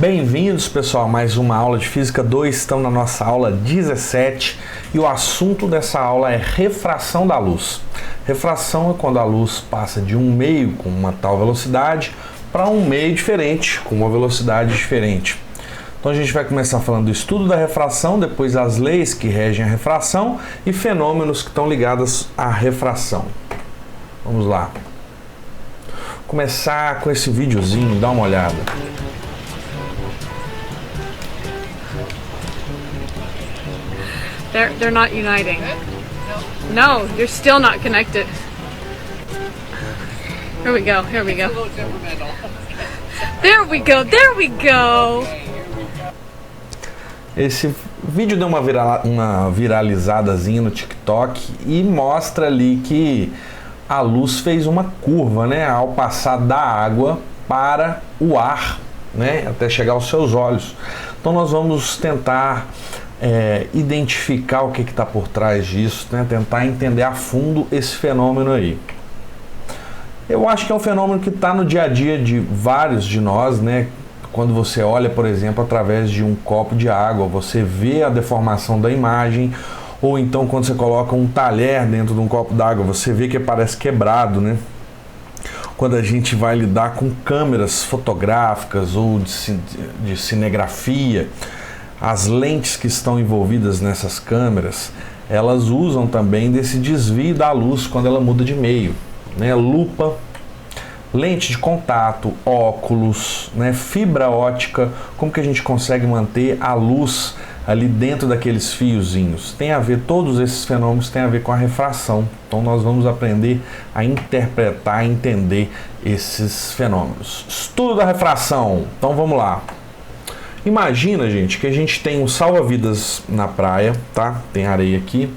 Bem-vindos, pessoal, a mais uma aula de Física 2, estamos na nossa aula 17 e o assunto dessa aula é refração da luz. Refração é quando a luz passa de um meio com uma tal velocidade para um meio diferente, com uma velocidade diferente. Então a gente vai começar falando do estudo da refração, depois as leis que regem a refração e fenômenos que estão ligados à refração. Vamos lá. Começar com esse videozinho, dá uma olhada. They're not uniting. No, you're still not connected. Here we go, here we go. There we go, there we go. Esse vídeo deu uma viralizadazinha no TikTok e mostra ali que a luz fez uma curva, né, ao passar da água para o ar, né, até chegar aos seus olhos. Então nós vamos tentar identificar o que está por trás disso, né? Tentar entender a fundo esse fenômeno aí. Eu acho que é um fenômeno que está no dia a dia de vários de nós, né? Quando você olha, por exemplo, através de um copo de água, você vê a deformação da imagem, ou então quando você coloca um talher dentro de um copo d'água, você vê que parece quebrado, né? Quando a gente vai lidar com câmeras fotográficas ou de cinegrafia, as lentes que estão envolvidas nessas câmeras, elas usam também desse desvio da luz quando ela muda de meio, né? Lupa, lente de contato, óculos, né? Fibra ótica, como que a gente consegue manter a luz ali dentro daqueles fiozinhos? Tem a ver, todos esses fenômenos têm a ver com a refração. Então nós vamos aprender a interpretar, entender esses fenômenos. Estudo da refração. Então vamos lá. Imagina, gente, que a gente tem um salva-vidas na praia, tá? Tem areia aqui.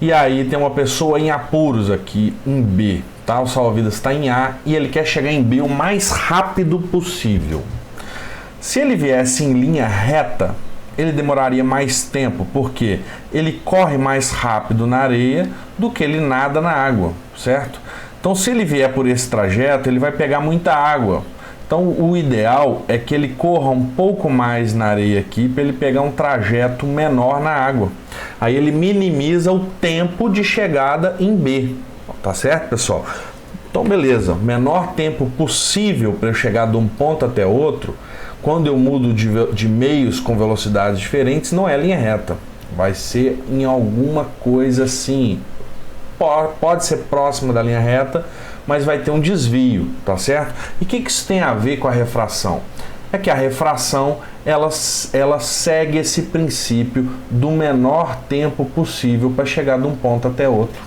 E aí tem uma pessoa em apuros aqui, em B, tá? O salva-vidas está em A e ele quer chegar em B o mais rápido possível. Se ele viesse em linha reta, ele demoraria mais tempo, porque ele corre mais rápido na areia do que ele nada na água, certo? Então, se ele vier por esse trajeto, ele vai pegar muita água. Então, o ideal é que ele corra um pouco mais na areia aqui para ele pegar um trajeto menor na água. Aí ele minimiza o tempo de chegada em B. Tá certo, pessoal? Então, beleza. Menor tempo possível para eu chegar de um ponto até outro, quando eu mudo de meios com velocidades diferentes, não é linha reta. Vai ser em alguma coisa assim. Pode ser próxima da linha reta, mas vai ter um desvio, tá certo? E o que isso tem a ver com a refração? É que a refração, ela segue esse princípio do menor tempo possível para chegar de um ponto até outro.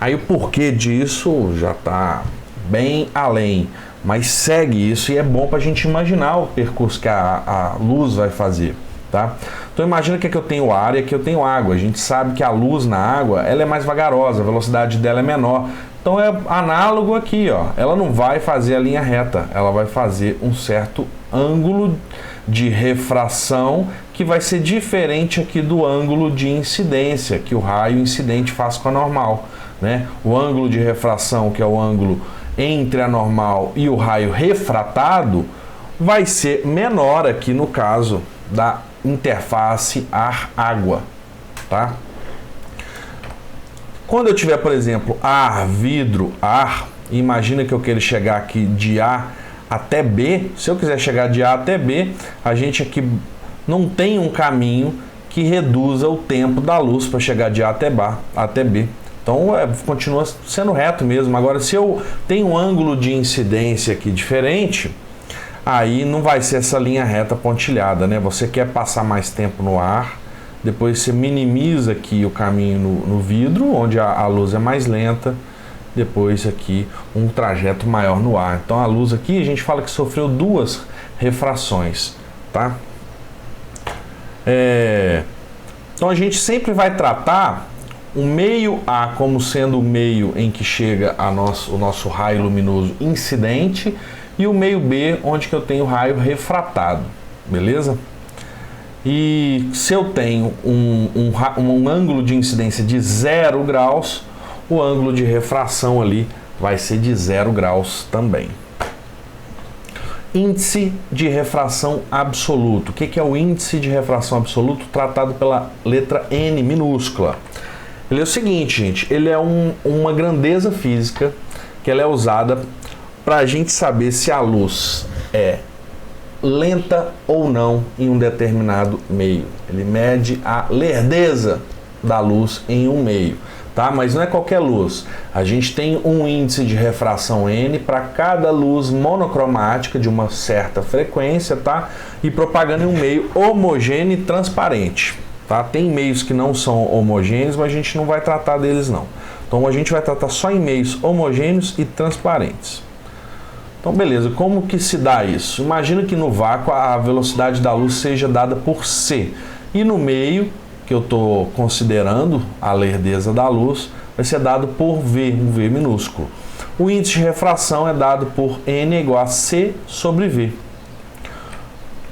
Aí o porquê disso já está bem além, mas segue isso e é bom para a gente imaginar o percurso que a luz vai fazer, tá? Então imagina que aqui eu tenho ar e aqui eu tenho água. A gente sabe que a luz na água, ela é mais vagarosa, a velocidade dela é menor. Então é análogo aqui, ó. Ela não vai fazer a linha reta, ela vai fazer um certo ângulo de refração que vai ser diferente aqui do ângulo de incidência que o raio incidente faz com a normal, né? O ângulo de refração, que é o ângulo entre a normal e o raio refratado, vai ser menor aqui no caso da interface ar-água, tá? Quando eu tiver, por exemplo, ar, vidro, ar, imagina que eu quero chegar aqui de A até B. Se eu quiser chegar de A até B, a gente aqui não tem um caminho que reduza o tempo da luz para chegar de A até B. Então continua sendo reto mesmo. Agora, se eu tenho um ângulo de incidência aqui diferente, aí não vai ser essa linha reta pontilhada, né? Você quer passar mais tempo no ar, depois você minimiza aqui o caminho no vidro, onde a luz é mais lenta, depois aqui um trajeto maior no ar. Então a luz aqui a gente fala que sofreu duas refrações, tá? Então a gente sempre vai tratar o meio A como sendo o meio em que chega o nosso raio luminoso incidente e o meio B onde que eu tenho raio refratado, beleza? E se eu tenho um ângulo de incidência de 0 graus, o ângulo de refração ali vai ser de 0 graus também. índice de refração absoluto. O que é o índice de refração absoluto tratado pela letra N minúscula? Ele é o seguinte, gente, ele é uma grandeza física que ela é usada para a gente saber se a luz é lenta ou não em um determinado meio. Ele mede a lerdeza da luz em um meio, tá? Mas não é qualquer luz. A gente tem um índice de refração N para cada luz monocromática de uma certa frequência, tá? E propagando em um meio homogêneo e transparente, tá? Tem meios que não são homogêneos, mas a gente não vai tratar deles não. Então a gente vai tratar só em meios homogêneos e transparentes. Então beleza, como que se dá isso? Imagina que no vácuo a velocidade da luz seja dada por C. E no meio, que eu estou considerando a lerdeza da luz, vai ser dado por V, um V minúsculo. O índice de refração é dado por N igual a C sobre V.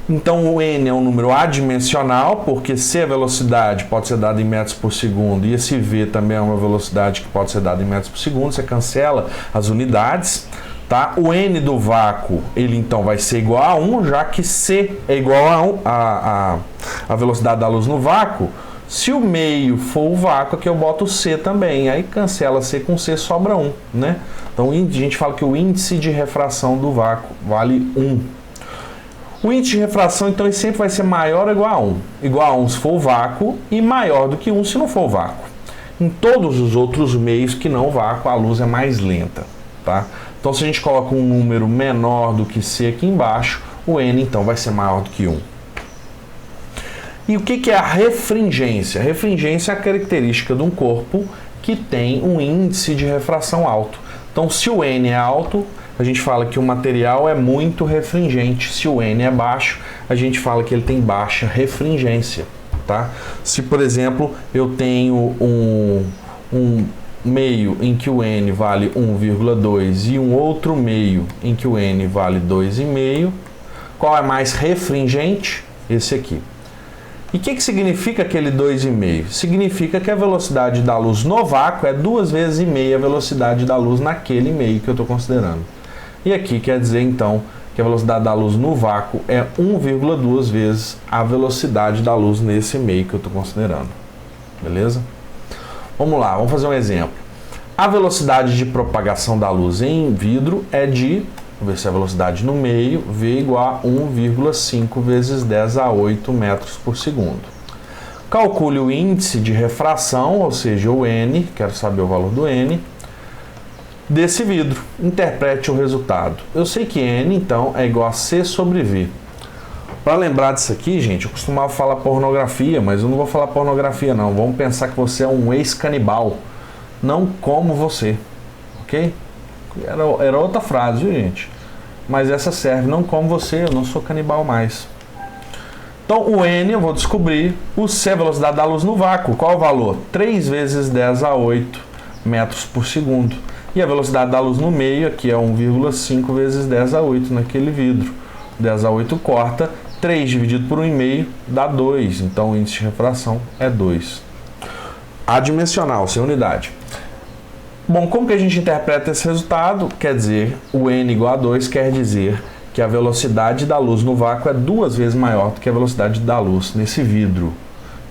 Então o N é um número adimensional, porque C, a velocidade, pode ser dada em metros por segundo, e esse V também é uma velocidade que pode ser dada em metros por segundo, você cancela as unidades. Tá? O N do vácuo, ele então vai ser igual a 1, já que C é igual a velocidade da luz no vácuo. Se o meio for o vácuo, aqui eu boto C também, aí cancela C com C, sobra 1, né? Então a gente fala que o índice de refração do vácuo vale 1. O índice de refração, então, ele sempre vai ser maior ou igual a 1. Igual a 1 se for o vácuo e maior do que 1 se não for o vácuo. Em todos os outros meios que não o vácuo, a luz é mais lenta, tá? Então, se a gente coloca um número menor do que C aqui embaixo, o N, então, vai ser maior do que 1. E o que é a refringência? A refringência é a característica de um corpo que tem um índice de refração alto. Então, se o N é alto, a gente fala que o material é muito refringente. Se o N é baixo, a gente fala que ele tem baixa refringência, tá? Se, por exemplo, eu tenho um meio em que o N vale 1,2 e um outro meio em que o N vale 2,5, qual é mais refringente? Esse aqui. E o que significa aquele 2,5? Significa que a velocidade da luz no vácuo é 2 vezes e meia a velocidade da luz naquele meio que eu estou considerando. E aqui quer dizer, então, que a velocidade da luz no vácuo é 1,2 vezes a velocidade da luz nesse meio que eu estou considerando. Beleza? Vamos lá, vamos fazer um exemplo. A velocidade de propagação da luz em vidro é de, vamos ver se a velocidade no meio, V igual a 1,5 vezes 10 a 8 metros por segundo. Calcule o índice de refração, ou seja, o N, quero saber o valor do N, desse vidro. Interprete o resultado. Eu sei que N, então, é igual a C sobre V. Para lembrar disso aqui, gente, eu costumava falar pornografia, mas eu não vou falar pornografia não. Vamos pensar que você é um ex-canibal. Não como você, ok? Era outra frase, viu, gente? Mas essa serve, não como você, eu não sou canibal mais. Então, o N eu vou descobrir. O C é a velocidade da luz no vácuo. Qual o valor? 3 vezes 10 a 8 metros por segundo. E a velocidade da luz no meio, aqui é 1,5 vezes 10 a 8 naquele vidro. 10 a 8 corta, 3 dividido por 1,5 dá 2. Então, o índice de refração é 2. Adimensional, sem unidade. Bom, como que a gente interpreta esse resultado? Quer dizer, o N igual a 2 quer dizer que a velocidade da luz no vácuo é 2 vezes maior do que a velocidade da luz nesse vidro,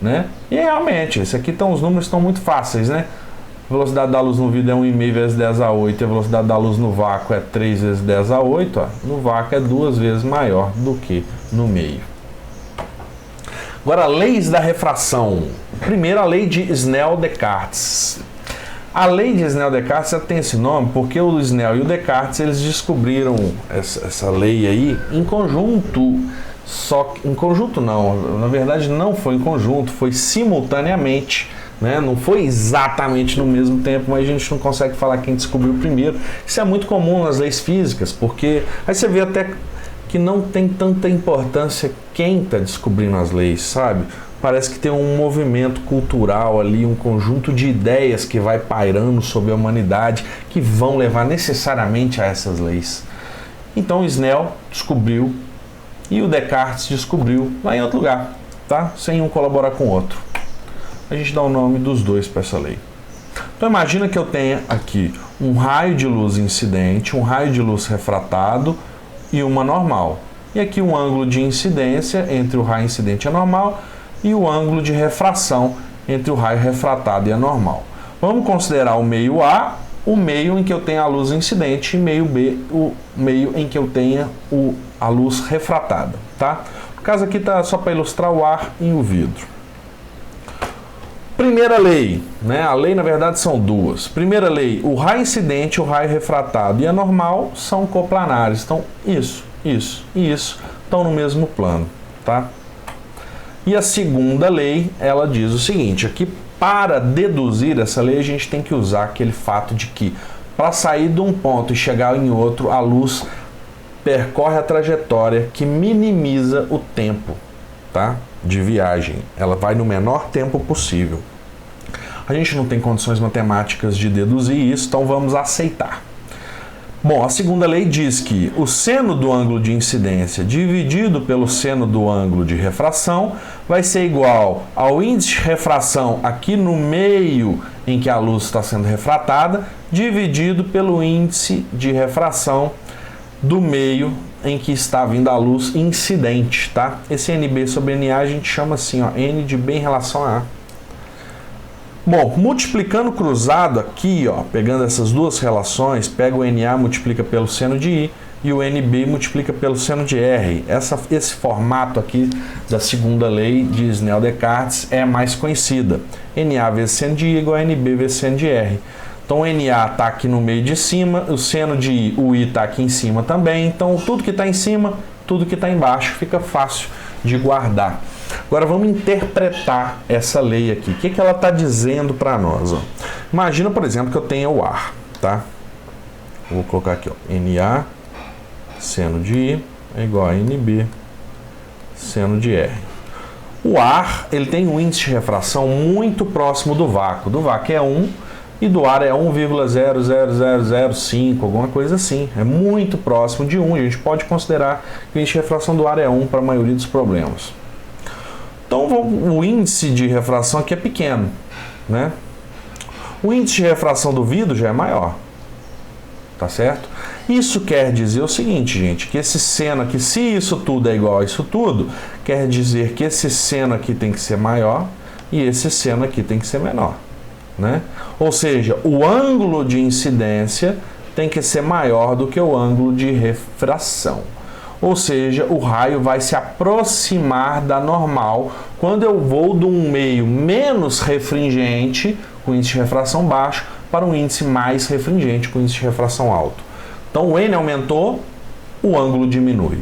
né? E realmente, esse aqui os números estão muito fáceis, né? A velocidade da luz no vidro é 1,5 vezes 10 a 8, e a velocidade da luz no vácuo é 3 vezes 10 a 8, ó. No vácuo é 2 vezes maior do que no meio. Agora, leis da refração. Primeiro, a lei de Snell-Descartes. A lei de Snell-Descartes tem esse nome porque o Snell e o Descartes eles descobriram essa lei aí em conjunto. Só que, em conjunto não, na verdade não foi em conjunto, foi simultaneamente, né? Não foi exatamente no mesmo tempo, mas a gente não consegue falar quem descobriu primeiro. Isso é muito comum nas leis físicas, porque aí você vê até que não tem tanta importância quem está descobrindo as leis, sabe? Parece que tem um movimento cultural ali, um conjunto de ideias que vai pairando sobre a humanidade que vão levar necessariamente a essas leis. Então o Snell descobriu e o Descartes descobriu lá em outro lugar, tá? Sem um colaborar com o outro. A gente dá o nome dos dois para essa lei. Então imagina que eu tenha aqui um raio de luz incidente, um raio de luz refratado e uma normal. E aqui um ângulo de incidência entre o raio incidente e a normal e o ângulo de refração entre o raio refratado e a normal. Vamos considerar o meio A, o meio em que eu tenho a luz incidente, e meio B, o meio em que eu tenha a luz refratada, tá? No caso aqui tá só para ilustrar o ar e o vidro. Primeira lei, né? A lei na verdade são duas. Primeira lei, o raio incidente, o raio refratado e a normal são coplanares. Então isso e isso estão no mesmo plano, tá? E a segunda lei, ela diz o seguinte, aqui para deduzir essa lei a gente tem que usar aquele fato de que para sair de um ponto e chegar em outro, a luz percorre a trajetória que minimiza o tempo, tá? De viagem. Ela vai no menor tempo possível. A gente não tem condições matemáticas de deduzir isso, então vamos aceitar. Bom, a segunda lei diz que o seno do ângulo de incidência dividido pelo seno do ângulo de refração vai ser igual ao índice de refração aqui no meio em que a luz está sendo refratada, dividido pelo índice de refração do meio em que está vindo a luz incidente, tá? Esse NB sobre NA a gente chama assim, ó, N de B em relação a A. Bom, multiplicando cruzado aqui, ó, pegando essas duas relações, pega o NA, multiplica pelo seno de I e o NB multiplica pelo seno de R. Esse formato aqui da segunda lei de Snell-Descartes é mais conhecida. NA vezes seno de I igual a NB vezes seno de R. Então o NA está aqui no meio de cima, o seno de I, o I está aqui em cima também. Então tudo que está em cima, tudo que está embaixo fica fácil de guardar. Agora vamos interpretar essa lei aqui. O que ela está dizendo para nós? Ó? Imagina, por exemplo, que eu tenha o ar, tá? Vou colocar aqui, ó, NA, seno de I é igual a NB, seno de R. O ar, ele tem um índice de refração muito próximo do vácuo. Do vácuo é 1 e do ar é 1,00005, alguma coisa assim. É muito próximo de 1. A gente pode considerar que o índice de refração do ar é 1 para a maioria dos problemas. Então o índice de refração aqui é pequeno, né? O índice de refração do vidro já é maior, tá certo? Isso quer dizer o seguinte, gente, que esse seno aqui, se isso tudo é igual a isso tudo, quer dizer que esse seno aqui tem que ser maior e esse seno aqui tem que ser menor, né? Ou seja, o ângulo de incidência tem que ser maior do que o ângulo de refração. Ou seja, o raio vai se aproximar da normal quando eu vou de um meio menos refringente, com índice de refração baixo, para um índice mais refringente, com índice de refração alto. Então o N aumentou, o ângulo diminui.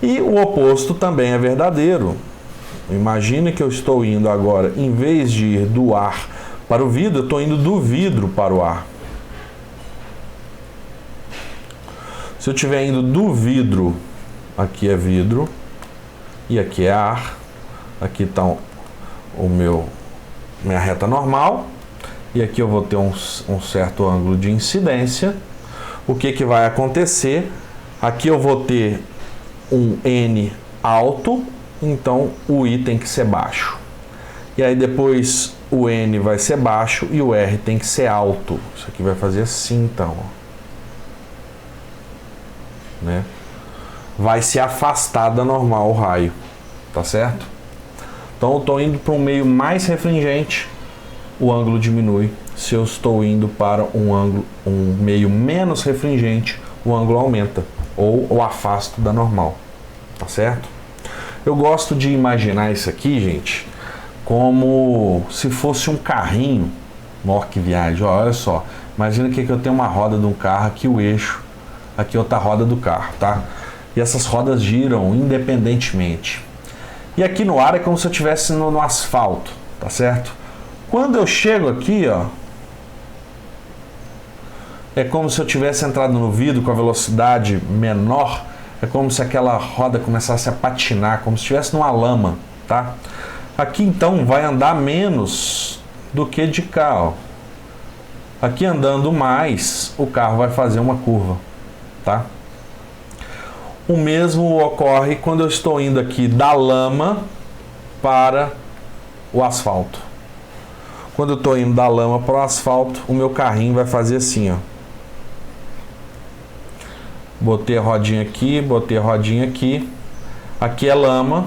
E o oposto também é verdadeiro. Imagine que eu estou indo agora, em vez de ir do ar para o vidro, eu estou indo do vidro para o ar. Se eu estiver indo do vidro, aqui é vidro e aqui é ar, aqui está minha reta normal e aqui eu vou ter um certo ângulo de incidência. O que vai acontecer? Aqui eu vou ter um N alto, então o I tem que ser baixo. E aí depois o N vai ser baixo e o R tem que ser alto. Isso aqui vai fazer assim então, ó. Né? Vai se afastar da normal o raio, tá certo? Então eu estou indo para um meio mais refringente, o ângulo diminui. Se eu estou indo para um meio menos refringente, o ângulo aumenta ou o afasto da normal, tá certo? Eu gosto de imaginar isso aqui, gente, como se fosse um carrinho. Maior que viagem, ó, olha só. Imagina que eu tenho uma roda de um carro aqui, o eixo. Aqui outra roda do carro, tá? E essas rodas giram independentemente. E aqui no ar é como se eu estivesse no asfalto, tá certo? Quando eu chego aqui, ó, é como se eu tivesse entrado no vidro com a velocidade menor. É como se aquela roda começasse a patinar, como se estivesse numa lama, tá? Aqui então vai andar menos do que de cá, ó. Aqui andando mais, o carro vai fazer uma curva. Tá? O mesmo ocorre quando eu estou indo aqui da lama para o asfalto. Quando eu estou indo da lama para o asfalto, o meu carrinho vai fazer assim, ó. Botei a rodinha aqui, botei a rodinha aqui. Aqui é lama.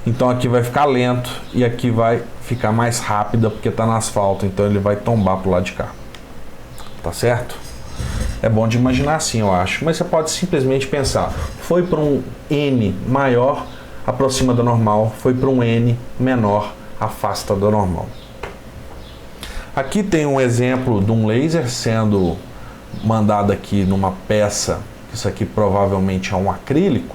Então aqui vai ficar lento e aqui vai ficar mais rápida porque está no asfalto. Então ele vai tombar pro lado de cá. Tá certo? É bom de imaginar assim, eu acho. Mas você pode simplesmente pensar. Foi para um N maior, aproxima do normal. Foi para um N menor, afasta do normal. Aqui tem um exemplo de um laser sendo mandado aqui numa peça. Isso aqui provavelmente é um acrílico.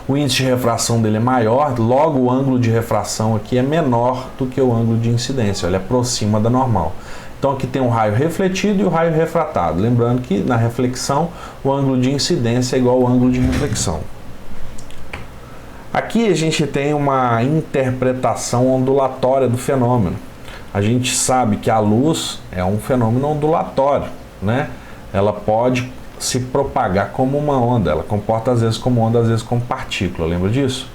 O índice de refração dele é maior, logo o ângulo de refração aqui é menor do que o ângulo de incidência, ele aproxima da normal. Então aqui tem o raio refletido e o raio refratado. Lembrando que na reflexão o ângulo de incidência é igual ao ângulo de reflexão. Aqui a gente tem uma interpretação ondulatória do fenômeno. A gente sabe que a luz é um fenômeno ondulatório, né? Ela pode se propagar como uma onda, ela comporta às vezes como onda, às vezes como partícula, lembra disso?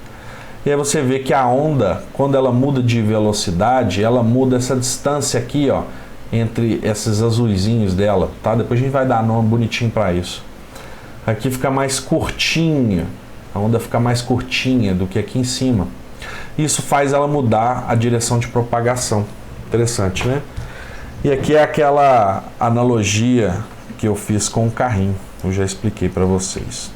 E aí você vê que a onda, quando ela muda de velocidade, ela muda essa distância aqui, ó, entre esses azuizinhos dela, tá? Depois a gente vai dar nome bonitinho para isso. Aqui fica mais curtinha, a onda fica mais curtinha do que aqui em cima. Isso faz ela mudar a direção de propagação. Interessante, né? E aqui é aquela analogia que eu fiz com o carrinho. Eu já expliquei para vocês.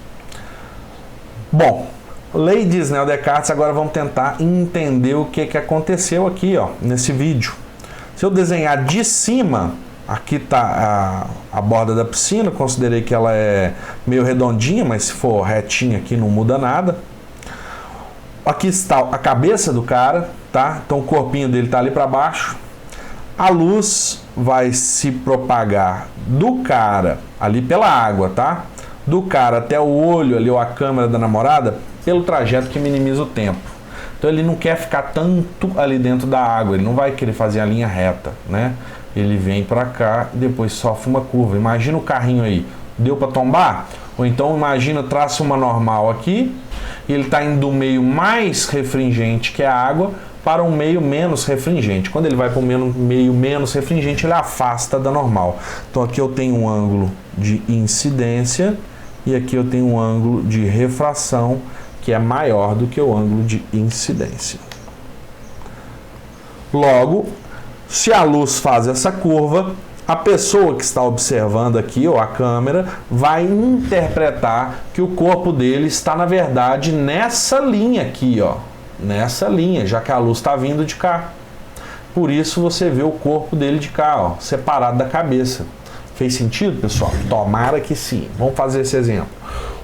Bom, lei de Snell-Descartes, agora vamos tentar entender o que aconteceu aqui, ó, nesse vídeo. Se eu desenhar de cima, aqui está a borda da piscina, considerei que ela é meio redondinha, mas se for retinha aqui não muda nada. Aqui está a cabeça do cara, tá? Então o corpinho dele está ali para baixo. A luz vai se propagar do cara ali pela água, tá? Do cara até o olho ali, ou a câmera da namorada, pelo trajeto que minimiza o tempo. Então ele não quer ficar tanto ali dentro da água, ele não vai querer fazer a linha reta, né? Ele vem para cá e depois sofre uma curva. Imagina o carrinho aí, deu para tombar? Ou então imagina, traça uma normal aqui, e ele está indo do meio mais refringente, que é a água, para um meio menos refringente. Quando ele vai para um meio menos refringente, ele afasta da normal. Então aqui eu tenho um ângulo de incidência e aqui eu tenho um ângulo de refração que é maior do que o ângulo de incidência. Logo, se a luz faz essa curva, a pessoa que está observando aqui, ou a câmera, vai interpretar que o corpo dele está, na verdade, nessa linha aqui, ó. Nessa linha, já que a luz está vindo de cá. Por isso você vê o corpo dele de cá, ó, separado da cabeça. Fez sentido, pessoal? Tomara que sim. Vamos fazer esse exemplo.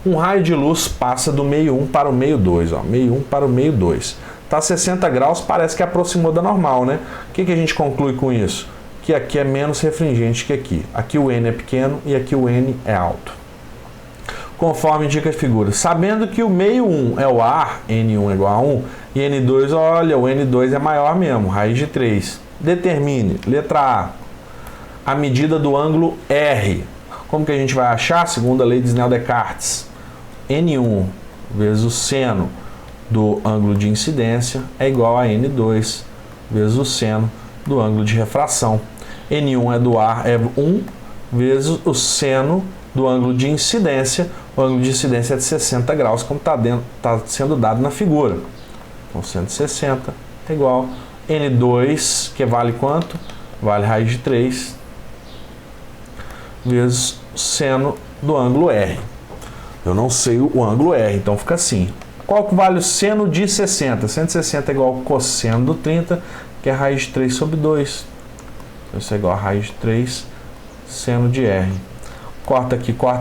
Um raio de luz passa do meio 1 para o meio 2, ó, meio 1 para o meio 2. Está 60 graus, parece que aproximou da normal, né? O que a gente conclui com isso? Que aqui é menos refringente que aqui. Aqui o N é pequeno e aqui o N é alto. Conforme indica a figura. Sabendo que o meio 1 é o ar, N1 é igual a 1, e N2, olha, o N2 é maior mesmo, raiz de 3. Determine, letra A medida do ângulo R. Como que a gente vai achar? Segundo a lei de Snell-Descartes, N1 vezes o seno do ângulo de incidência é igual a N2 vezes o seno do ângulo de refração. N1 é do ar, é 1 vezes o seno do ângulo de incidência. O ângulo de incidência é de 60 graus, como está sendo dado na figura. Então, 160 é igual a N2, que vale quanto? Vale raiz de 3 vezes seno do ângulo R. Eu não sei o ângulo R, então fica assim. Qual que vale o seno de 60? 160 é igual ao cosseno do 30, que é raiz de 3 sobre 2. Então, isso é igual a raiz de 3 seno de R. Corta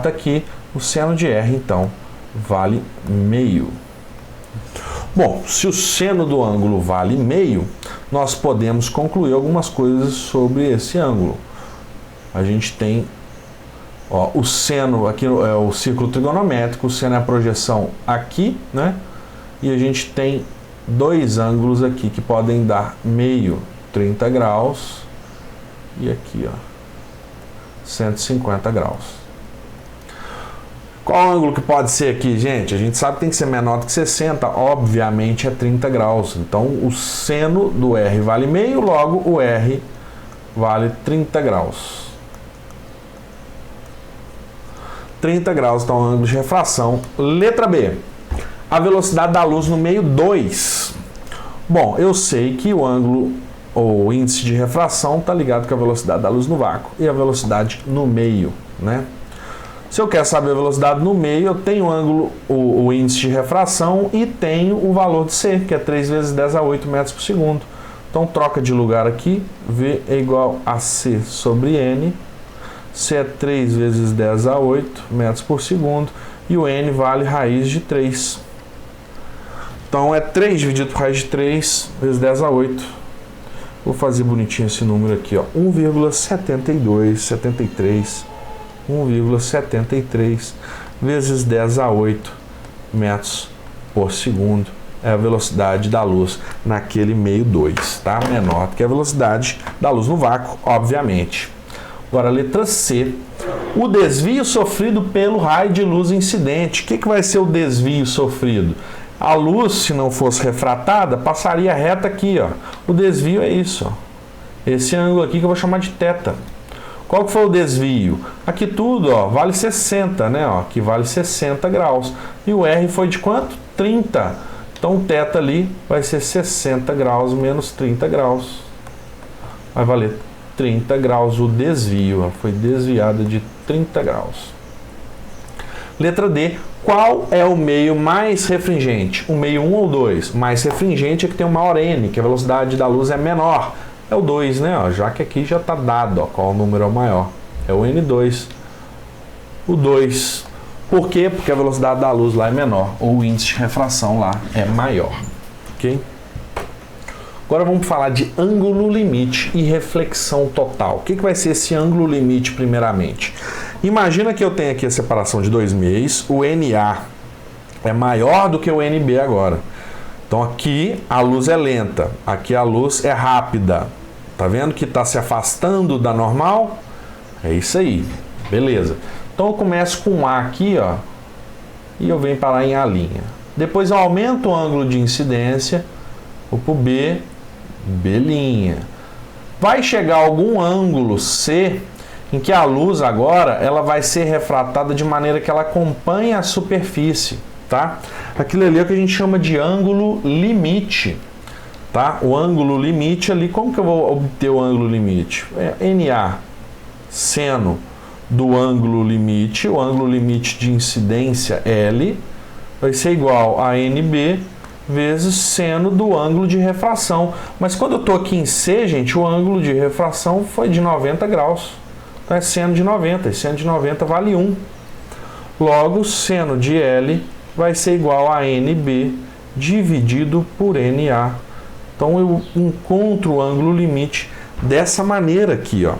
aqui, o seno de R, então, vale meio. Bom, se o seno do ângulo vale meio, nós podemos concluir algumas coisas sobre esse ângulo. A gente tem, ó, o seno, aqui é o círculo trigonométrico, o seno é a projeção aqui, né? E a gente tem dois ângulos aqui que podem dar meio, 30 graus, e aqui, ó, 150 graus. Qual ângulo que pode ser aqui, gente? A gente sabe que tem que ser menor do que 60, obviamente é 30 graus. Então o seno do R vale meio, logo o R vale 30 graus. 30 graus, então ângulo de refração. Letra B, a velocidade da luz no meio 2. Bom, eu sei que o ângulo, ou o índice de refração, está ligado com a velocidade da luz no vácuo e a velocidade no meio, né? Se eu quero saber a velocidade no meio, eu tenho o ângulo, o índice de refração e tenho o valor de C, que é 3 vezes 10 a 8 metros por segundo. Então troca de lugar aqui, V é igual a C sobre N. C é 3 vezes 10 a 8 metros por segundo e o N vale raiz de 3. Então é 3 dividido por raiz de 3 vezes 10 a 8. Vou fazer bonitinho esse número aqui, ó. 1,73 vezes 10 a 8 metros por segundo. É a velocidade da luz naquele meio 2, tá? Menor do que a velocidade da luz no vácuo, obviamente. Agora, letra C. O desvio sofrido pelo raio de luz incidente. O que vai ser o desvio sofrido? A luz, se não fosse refratada, passaria reta aqui, ó. O desvio é isso, ó. Esse ângulo aqui que eu vou chamar de θ. Qual que foi o desvio? Aqui tudo, ó, vale 60, né? Ó, aqui vale 60 graus. E o R foi de quanto? 30. Então o θ ali vai ser 60 graus menos 30 graus. Vai valer 30 graus o desvio. Ó, foi desviada de 30 graus. Letra D. Qual é o meio mais refringente? O meio 1 ou 2? Mais refringente é que tem o maior N, que a velocidade da luz é menor. É o 2, né? Ó, já que aqui já está dado, ó, qual o número é o maior. É o N2. O 2. Por quê? Porque a velocidade da luz lá é menor, ou o índice de refração lá é maior. Ok? Agora vamos falar de ângulo limite e reflexão total. O que vai ser esse ângulo limite primeiramente? Imagina que eu tenho aqui a separação de dois meios, o NA é maior do que o NB agora. Então aqui a luz é lenta, aqui a luz é rápida. Tá vendo que está se afastando da normal? É isso aí, beleza. Então eu começo com A aqui, ó, e eu venho parar em A'. Depois eu aumento o ângulo de incidência, vou para o B, B'. Vai chegar algum ângulo C, em que a luz agora ela vai ser refratada de maneira que ela acompanhe a superfície, tá? Aquilo ali é o que a gente chama de ângulo limite, tá? O ângulo limite ali, como que eu vou obter o ângulo limite? É NA seno do ângulo limite, o ângulo limite de incidência L vai ser igual a NB vezes seno do ângulo de refração. Mas quando eu estou aqui em C, gente, o ângulo de refração foi de 90 graus. Então é seno de 90, e seno de 90 vale 1. Logo, seno de L vai ser igual a NB dividido por NA. Então eu encontro o ângulo limite dessa maneira aqui, ó.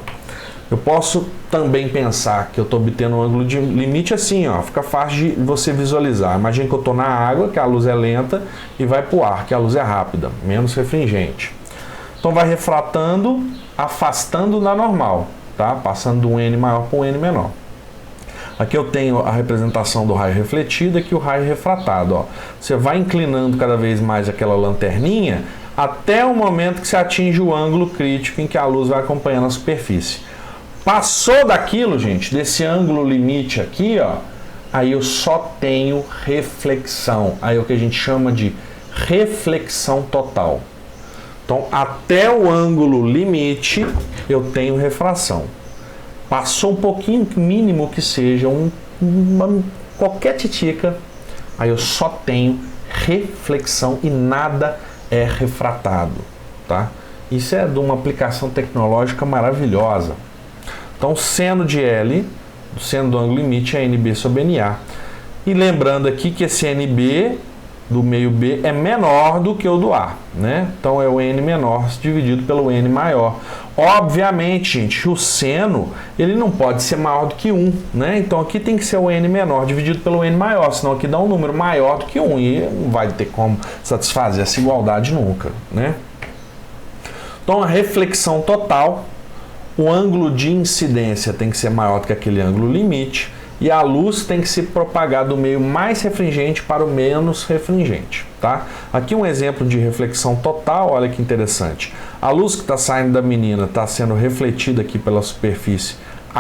Eu posso também pensar que eu estou obtendo um ângulo de limite assim, ó, fica fácil de você visualizar. Imagina que eu estou na água, que a luz é lenta, e vai para o ar, que a luz é rápida, menos refringente. Então vai refratando, afastando da normal, tá? Passando de um N maior para um N menor. Aqui eu tenho a representação do raio refletido, aqui o raio refratado, ó. Você vai inclinando cada vez mais aquela lanterninha até o momento que você atinge o ângulo crítico em que a luz vai acompanhando a superfície. Passou daquilo, gente, desse ângulo limite aqui, ó, aí eu só tenho reflexão. Aí é o que a gente chama de reflexão total. Então, até o ângulo limite, eu tenho refração. Passou um pouquinho, mínimo que seja, qualquer titica, aí eu só tenho reflexão e nada é refratado, tá? Isso é de uma aplicação tecnológica maravilhosa. Então, seno de L, seno do ângulo limite, é NB sobre NA. E lembrando aqui que esse NB do meio B é menor do que o do A, né? Então, é o N menor dividido pelo N maior. Obviamente, gente, o seno, ele não pode ser maior do que 1, né? Então, aqui tem que ser o N menor dividido pelo N maior, senão aqui dá um número maior do que 1 e não vai ter como satisfazer essa igualdade nunca, né? Então, a reflexão total, o ângulo de incidência tem que ser maior do que aquele ângulo limite e a luz tem que se propagar do meio mais refringente para o menos refringente, tá? Aqui um exemplo de reflexão total, olha que interessante. A luz que está saindo da menina está sendo refletida aqui pela superfície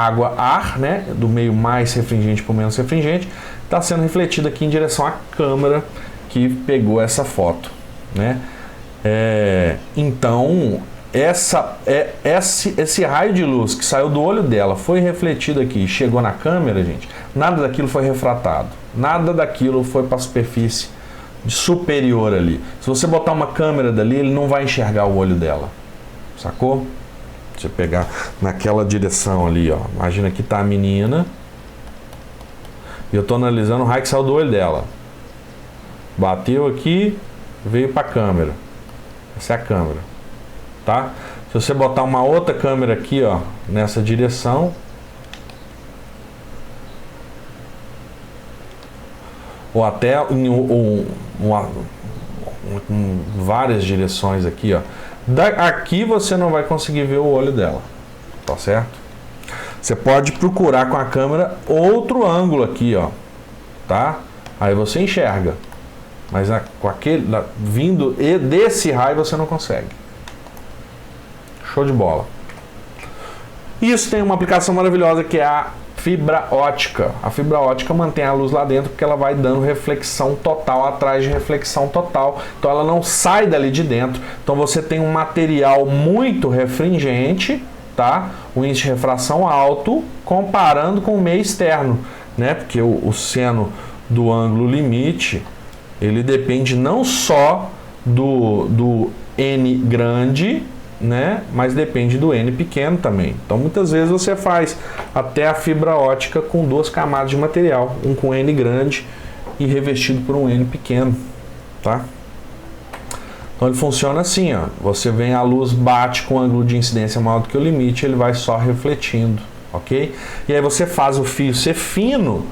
água-ar, né, do meio mais refringente para o menos refringente, está sendo refletida aqui em direção à câmera que pegou essa foto, né? Então, esse raio de luz que saiu do olho dela foi refletido aqui e chegou na câmera, gente, nada daquilo foi refratado, nada daquilo foi para a superfície superior ali. Se você botar uma câmera dali, ele não vai enxergar o olho dela, sacou? Se você pegar naquela direção ali, ó, imagina que tá a menina e eu tô analisando o raio que saiu do olho dela, bateu aqui, veio para a câmera, essa é a câmera, tá? Se você botar uma outra câmera aqui, ó, nessa direção, ou até em várias direções aqui, ó, aqui você não vai conseguir ver o olho dela, tá certo? Você pode procurar com a câmera outro ângulo aqui, ó, tá? Aí você enxerga, mas com aquele vindo desse raio você não consegue. Show de bola. Isso tem uma aplicação maravilhosa que é a fibra ótica. A fibra ótica mantém a luz lá dentro porque ela vai dando reflexão total atrás de reflexão total. Então ela não sai dali de dentro. Então você tem um material muito refringente, tá? O índice de refração alto comparando com o meio externo, né? Porque o seno do ângulo limite, ele depende não só do N grande, né, mas depende do N pequeno também. Então muitas vezes você faz até a fibra ótica com duas camadas de material, um com N grande e revestido por um N pequeno, tá? Então ele funciona assim, ó. Você vem, a luz bate com ângulo de incidência maior do que o limite, ele vai só refletindo, ok? E aí você faz o fio ser fino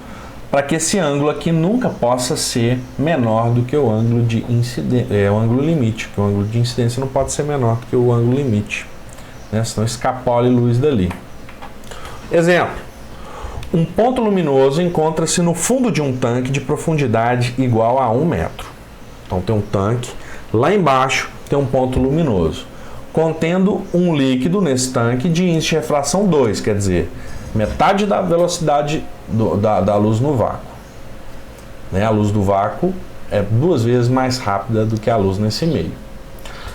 para que esse ângulo aqui nunca possa ser menor do que o ângulo de incidência, o ângulo limite, que o ângulo de incidência não pode ser menor do que o ângulo limite, né? Senão escapole luz dali. Exemplo: um ponto luminoso encontra-se no fundo de um tanque de profundidade igual a 1 metro. Então tem um tanque, lá embaixo tem um ponto luminoso, contendo um líquido nesse tanque de índice de refração 2, quer dizer, metade da velocidade da luz no vácuo, né? A luz do vácuo é 2 vezes mais rápida do que a luz nesse meio.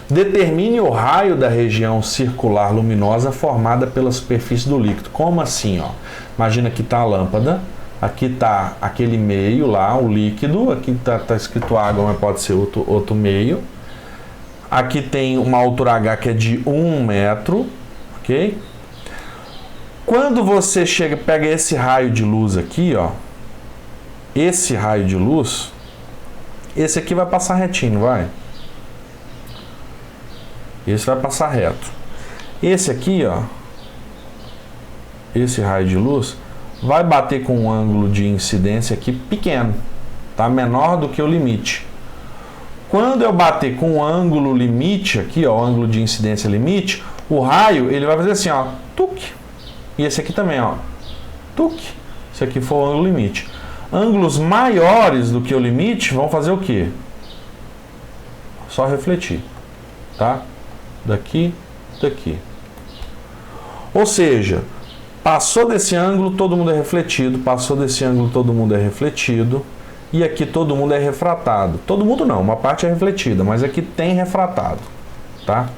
Determine o raio da região circular luminosa formada pela superfície do líquido. Como assim, ó? Imagina que está a lâmpada, aqui está aquele meio lá, o líquido, aqui está escrito água, mas pode ser outro meio. Aqui tem uma altura H que é de 1 metro, ok? Quando você pega esse raio de luz aqui, ó, esse raio de luz, esse aqui vai passar retinho, não vai? Esse vai passar reto. Esse aqui, ó, esse raio de luz vai bater com um ângulo de incidência aqui pequeno, tá? Menor do que o limite. Quando eu bater com o ângulo limite aqui, ó, o ângulo de incidência limite, o raio ele vai fazer assim, ó, tuc. E esse aqui também, ó, tuc. Esse aqui foi o ângulo limite. Ângulos maiores do que o limite vão fazer o quê? Só refletir, tá? Daqui, daqui. Ou seja, passou desse ângulo, todo mundo é refletido. Passou desse ângulo, todo mundo é refletido. E aqui todo mundo é refratado. Todo mundo não, uma parte é refletida, mas aqui tem refratado, tá?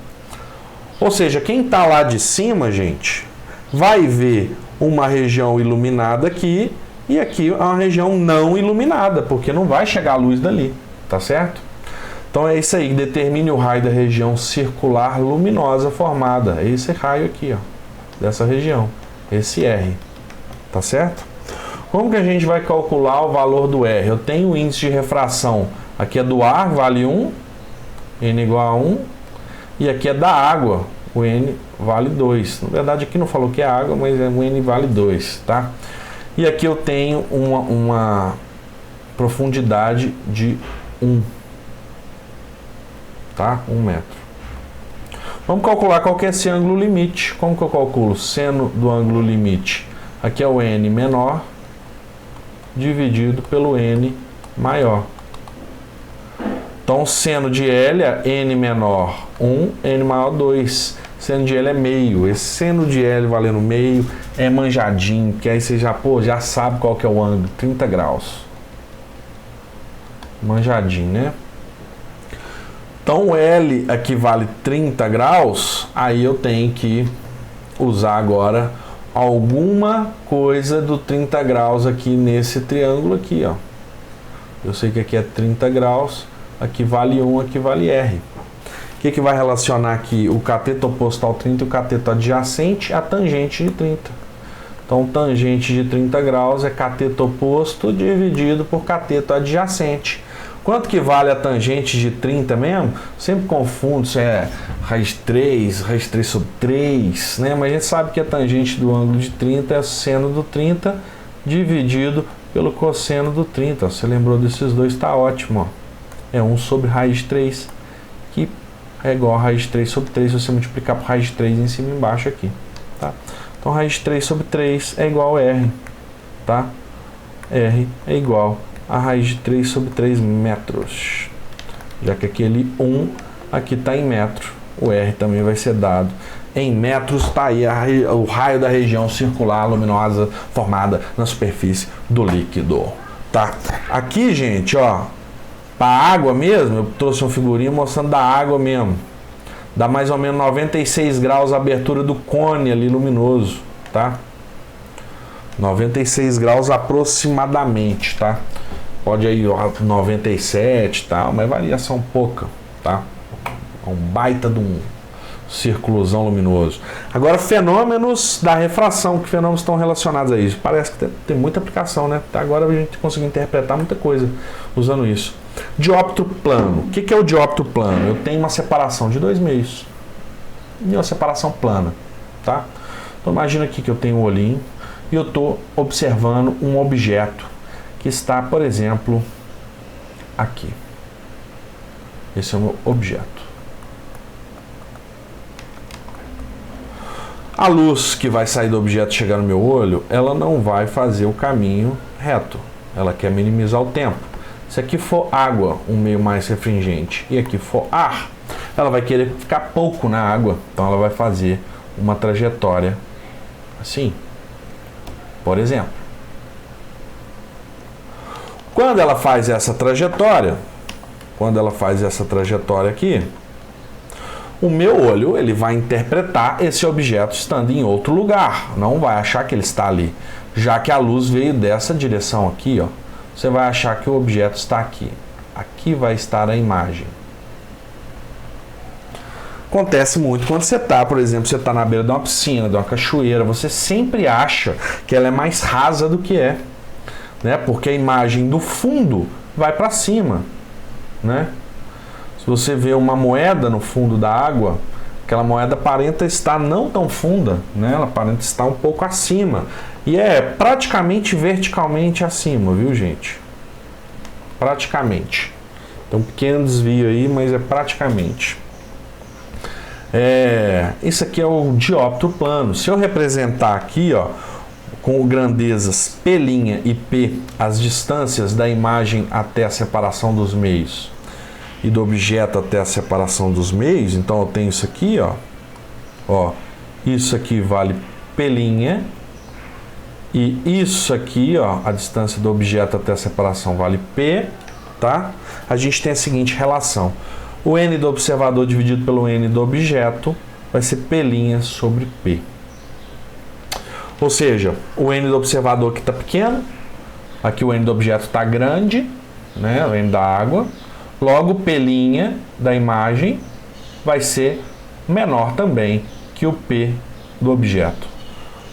Ou seja, quem está lá de cima, gente, vai ver uma região iluminada aqui e aqui uma região não iluminada, porque não vai chegar a luz dali, tá certo? Então é isso aí, determine o raio da região circular luminosa formada. É esse raio aqui, ó, dessa região, esse R, tá certo? Como que a gente vai calcular o valor do R? Eu tenho o índice de refração, aqui é do ar, vale 1, N igual a 1, e aqui é da água, o N vale 2. Na verdade aqui não falou que é água, mas o N vale 2, tá? E aqui eu tenho uma profundidade de 1, tá? 1 metro. Vamos calcular qual que é esse ângulo limite. Como que eu calculo? Seno do ângulo limite. Aqui é o N menor dividido pelo N maior. Então, seno de L é N menor 1, N maior 2. Seno de L é meio. Esse seno de L valendo meio é manjadinho, que aí você já sabe qual que é o ângulo, 30 graus. Manjadinho, né? Então o L aqui vale 30 graus, aí eu tenho que usar agora alguma coisa do 30 graus aqui nesse triângulo aqui, ó. Eu sei que aqui é 30 graus, aqui vale 1, aqui vale R. O que vai relacionar aqui o cateto oposto ao 30 e o cateto adjacente? A tangente de 30. Então, tangente de 30 graus é cateto oposto dividido por cateto adjacente. Quanto que vale a tangente de 30 mesmo? Sempre confundo se é raiz 3 sobre 3, né? Mas a gente sabe que a tangente do ângulo de 30 é seno do 30 dividido pelo cosseno do 30. Você lembrou desses dois? Tá ótimo, ó. É 1 sobre raiz 3, que é igual a raiz 3 sobre 3 se você multiplicar por raiz 3 em cima e embaixo aqui, tá? Então, raiz 3 sobre 3 é igual a R, tá? R é igual a raiz de 3 sobre 3 metros. Já que aquele 1 aqui está em metro, o R também vai ser dado em metros. Está aí o raio da região circular luminosa formada na superfície do líquido, tá? Aqui, gente, ó, para água mesmo, eu trouxe uma figurinha mostrando da água mesmo. Dá mais ou menos 96 graus a abertura do cone ali luminoso, tá? 96 graus aproximadamente, tá? Pode ir 97 e tal, mas variação pouca, tá? É um baita de um círculozão luminoso. Agora, fenômenos da refração, que fenômenos estão relacionados a isso? Parece que tem muita aplicação, né? Até agora a gente conseguiu interpretar muita coisa usando isso. Dióptro plano. O que é o dióptro plano? Eu tenho uma separação de 2 meios e uma separação plana, tá? Então imagina aqui que eu tenho um olhinho e eu estou observando um objeto que está, por exemplo, aqui. Esse é o meu objeto. A luz que vai sair do objeto e chegar no meu olho, ela não vai fazer o caminho reto. Ela quer minimizar o tempo. Se aqui for água, um meio mais refringente, e aqui for ar, ela vai querer ficar pouco na água. Então ela vai fazer uma trajetória assim, por exemplo. Quando ela faz essa trajetória, aqui, o meu olho ele vai interpretar esse objeto estando em outro lugar, não vai achar que ele está ali, já que a luz veio dessa direção aqui, ó. Você vai achar que o objeto está aqui. Aqui vai estar a imagem. Acontece muito quando você está, por exemplo, você está na beira de uma piscina, de uma cachoeira, você sempre acha que ela é mais rasa do que é, né? Porque a imagem do fundo vai para cima, né? Se você vê uma moeda no fundo da água, aquela moeda aparenta estar não tão funda, né? Ela aparenta estar um pouco acima. E é praticamente verticalmente acima, viu, gente? Praticamente. Tem um pequeno desvio aí, mas é praticamente. Isso aqui é o dióptro plano. Se eu representar aqui, ó, com grandezas P' e P, as distâncias da imagem até a separação dos meios e do objeto até a separação dos meios, então eu tenho isso aqui, ó, isso aqui vale P', e isso aqui, ó, a distância do objeto até a separação vale P, tá? A gente tem a seguinte relação. O N do observador dividido pelo N do objeto vai ser P' sobre P. Ou seja, o N do observador aqui está pequeno, aqui o N do objeto está grande, né? O N da água. Logo, P' da imagem vai ser menor também que o P do objeto.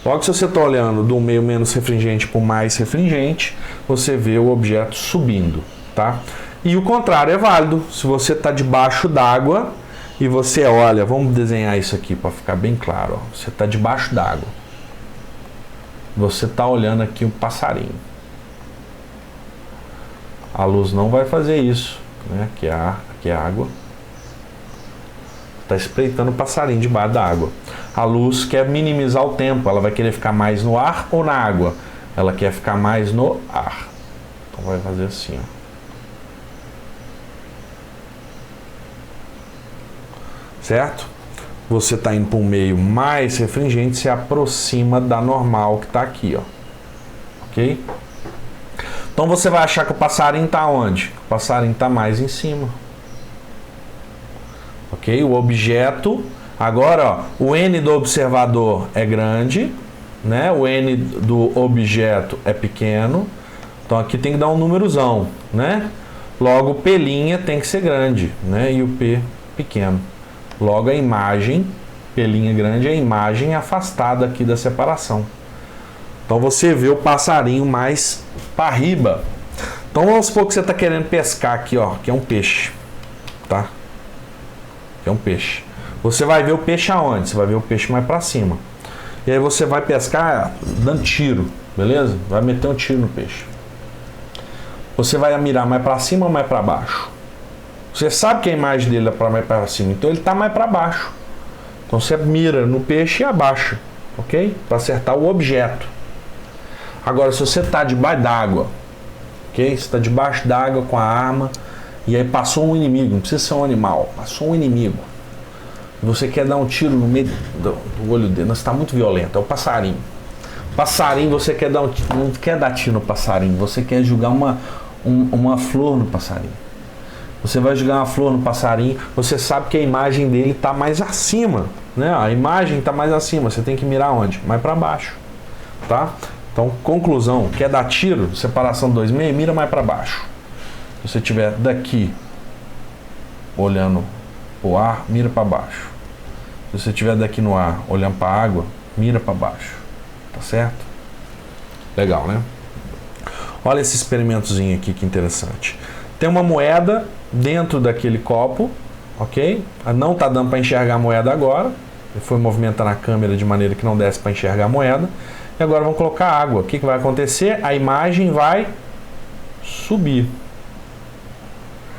Logo, se você está olhando do meio menos refringente para o mais refringente, você vê o objeto subindo, tá? E o contrário é válido. Se você está debaixo d'água e você olha, vamos desenhar isso aqui para ficar bem claro, ó. Você está debaixo d'água. Você está olhando aqui um passarinho. A luz não vai fazer isso, né? Aqui é ar, aqui é água. Está espreitando o passarinho debaixo da água. A luz quer minimizar o tempo. Ela vai querer ficar mais no ar ou na água? Ela quer ficar mais no ar. Então vai fazer assim, ó. Certo? você está indo para um meio mais refringente, se aproxima da normal que está aqui, ó. Ok? Então você vai achar que o passarinho está onde? O passarinho está mais em cima. Ok? O objeto, agora, ó, o N do observador é grande, né? O N do objeto é pequeno. Então aqui tem que dar um númerozão, né? Logo, o P' tem que ser grande, né? E o P pequeno. Logo, a imagem, P' grande, é a imagem afastada aqui da separação. Então você vê o passarinho mais para riba. Então vamos supor que você está querendo pescar aqui, ó, que é um peixe, tá? Que é um peixe. Você vai ver o peixe aonde? Você vai ver o peixe mais para cima. E aí você vai pescar dando tiro, beleza? Vai meter um tiro no peixe. Você vai mirar mais para cima ou mais para baixo? Você sabe que a imagem dele é para mais para cima, então ele está mais para baixo. Então você mira no peixe e abaixa, ok? Para acertar o objeto. Agora, se você está debaixo d'água, ok? Você está debaixo d'água com a arma e aí passou um inimigo, não precisa ser um animal, passou um inimigo. Você quer dar um tiro no meio do olho dele, não, está muito violento, é o passarinho. Passarinho, você quer dar não quer dar tiro no passarinho, você quer jogar uma flor no passarinho. Você vai jogar uma flor no passarinho, você sabe que a imagem dele está mais acima, né? A imagem está mais acima, você tem que mirar onde? Mais para baixo, tá? Então, conclusão, quer dar tiro, separação 2,5, mira mais para baixo. Se você estiver daqui, olhando o ar, mira para baixo. Se você estiver daqui no ar, olhando para a água, mira para baixo. Tá certo? Legal, né? Olha esse experimentozinho aqui, que interessante. Tem uma moeda dentro daquele copo, ok? Não tá dando para enxergar a moeda agora. Ele foi movimentando a câmera de maneira que não desse para enxergar a moeda. E agora vamos colocar água. O que vai acontecer? A imagem vai subir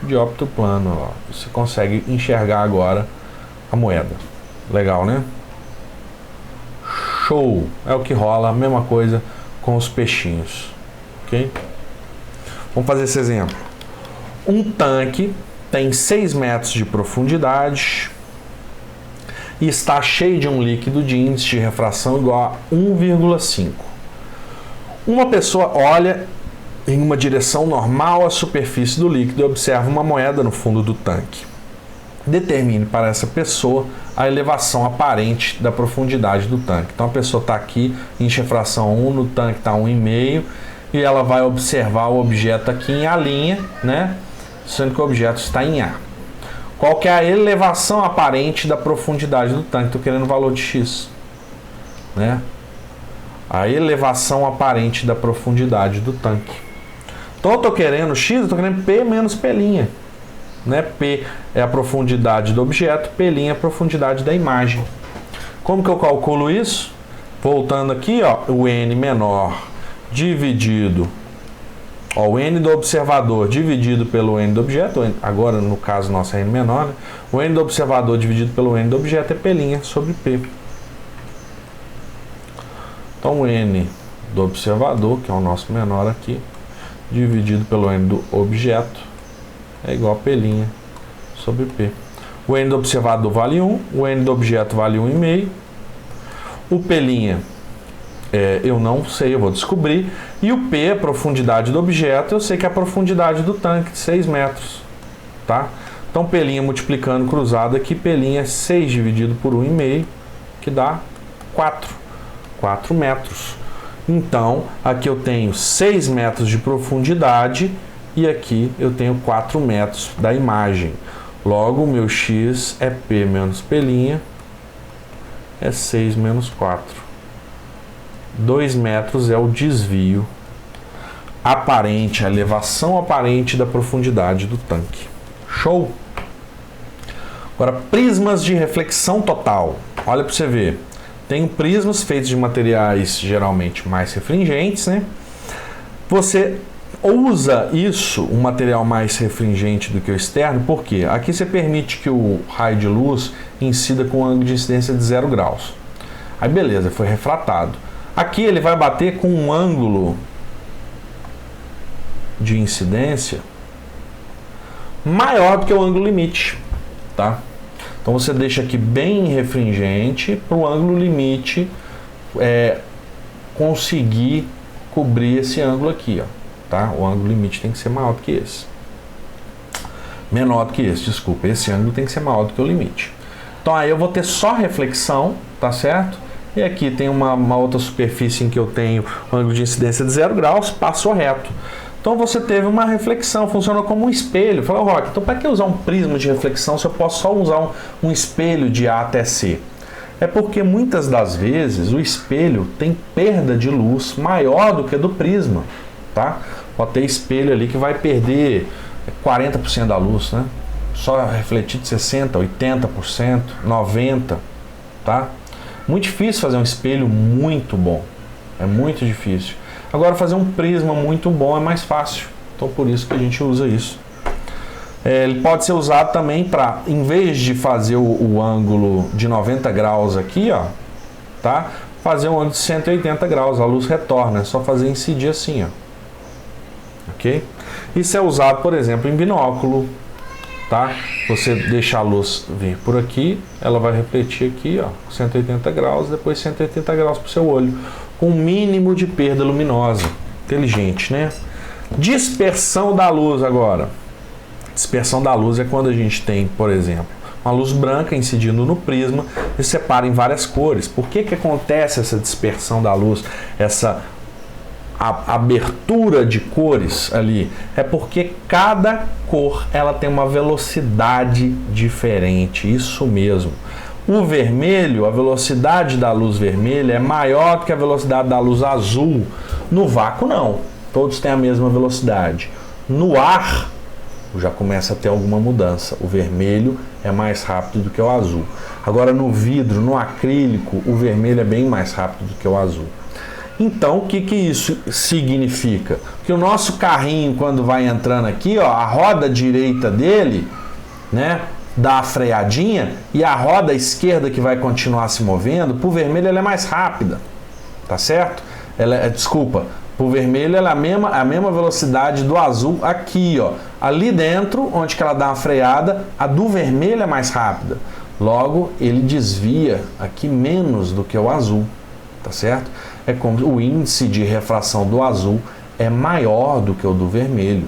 de óbito plano. Ó. Você consegue enxergar agora a moeda. Legal, né? Show! É o que rola, a mesma coisa com os peixinhos. Ok? Vamos fazer esse exemplo. Um tanque tem 6 metros de profundidade e está cheio de um líquido de índice de refração igual a 1,5. Uma pessoa olha em uma direção normal à superfície do líquido e observa uma moeda no fundo do tanque. Determine para essa pessoa a elevação aparente da profundidade do tanque. Então a pessoa está aqui em refração 1, no tanque está 1,5 e ela vai observar o objeto aqui em A', né? Sendo que o objeto está em A. Qual que é a elevação aparente da profundidade do tanque? Estou querendo o valor de X, né? A elevação aparente da profundidade do tanque. Então eu estou querendo X, eu estou querendo P menos P', né? P é a profundidade do objeto, P' é a profundidade da imagem. Como que eu calculo isso? Voltando aqui, ó, o N menor dividido, ó, o N do observador dividido pelo N do objeto, agora no caso nosso é N menor, né? O N do observador dividido pelo N do objeto é P' sobre P. Então o N do observador, que é o nosso menor aqui, dividido pelo N do objeto é igual a P' sobre P. O N do observador vale 1, o N do objeto vale 1,5. O P' eu não sei, eu vou descobrir. E o P, a profundidade do objeto, eu sei que é a profundidade do tanque, de 6 metros. Tá? Então P' multiplicando cruzado aqui, P' é 6 dividido por 1,5, que dá 4 metros. Então, aqui eu tenho 6 metros de profundidade e aqui eu tenho 4 metros da imagem. Logo, o meu X é P menos P', é 6 menos 4. 2 metros é o desvio aparente, a elevação aparente da profundidade do tanque. Show? Agora, prismas de reflexão total. Olha para você ver. Tem prismas feitos de materiais geralmente mais refringentes, né? Você usa isso, um material mais refringente do que o externo, porque aqui você permite que o raio de luz incida com um ângulo de incidência de 0 graus. Aí beleza, foi refratado. Aqui ele vai bater com um ângulo de incidência maior do que o ângulo limite, tá? Então você deixa aqui bem refringente para o ângulo limite conseguir cobrir esse ângulo aqui, ó, tá? O ângulo limite tem que ser maior do que esse. Menor do que esse, desculpa. Esse ângulo tem que ser maior do que o limite. Então aí eu vou ter só reflexão, tá certo? E aqui tem uma outra superfície em que eu tenho um ângulo de incidência de 0 graus, passou reto. Então você teve uma reflexão, funciona como um espelho. Falou, Roque, então para que usar um prisma de reflexão se eu posso só usar um espelho de A até C? É porque muitas das vezes o espelho tem perda de luz maior do que a do prisma, tá? Pode ter espelho ali que vai perder 40% da luz, né? Só refletir de 60%, 80%, 90%, tá? Muito difícil fazer um espelho muito bom, é muito difícil. Agora fazer um prisma muito bom é mais fácil, então por isso que a gente usa isso. Ele pode ser usado também para, em vez de fazer o ângulo de 90 graus aqui, ó, tá? Fazer um ângulo de 180 graus, a luz retorna, é só fazer incidir assim, ó. Ok? Isso é usado, por exemplo, em binóculo, tá? Você deixa a luz vir por aqui, ela vai refletir aqui, ó, 180 graus, depois 180 graus para o seu olho, com um mínimo de perda luminosa. Inteligente, né? Dispersão da luz agora. Dispersão da luz é quando a gente tem, por exemplo, uma luz branca incidindo no prisma e separa em várias cores. Por que acontece essa dispersão da luz, essa abertura de cores ali? É porque cada cor ela tem uma velocidade diferente, isso mesmo. O vermelho, a velocidade da luz vermelha é maior do que a velocidade da luz azul. No vácuo não, todos têm a mesma velocidade. No ar já começa a ter alguma mudança. O vermelho é mais rápido do que o azul. Agora no vidro, no acrílico, o vermelho é bem mais rápido do que o azul. Então o que isso significa? Que o nosso carrinho, quando vai entrando aqui, ó, a roda direita dele, né, dá a freadinha, e a roda esquerda que vai continuar se movendo, pro vermelho ela é mais rápida, tá certo? Desculpa, pro vermelho ela é a mesma velocidade do azul aqui, ó. Ali dentro, onde que ela dá uma freada, a do vermelho é mais rápida. Logo, ele desvia aqui menos do que o azul, tá certo? É como o índice de refração do azul é maior do que o do vermelho.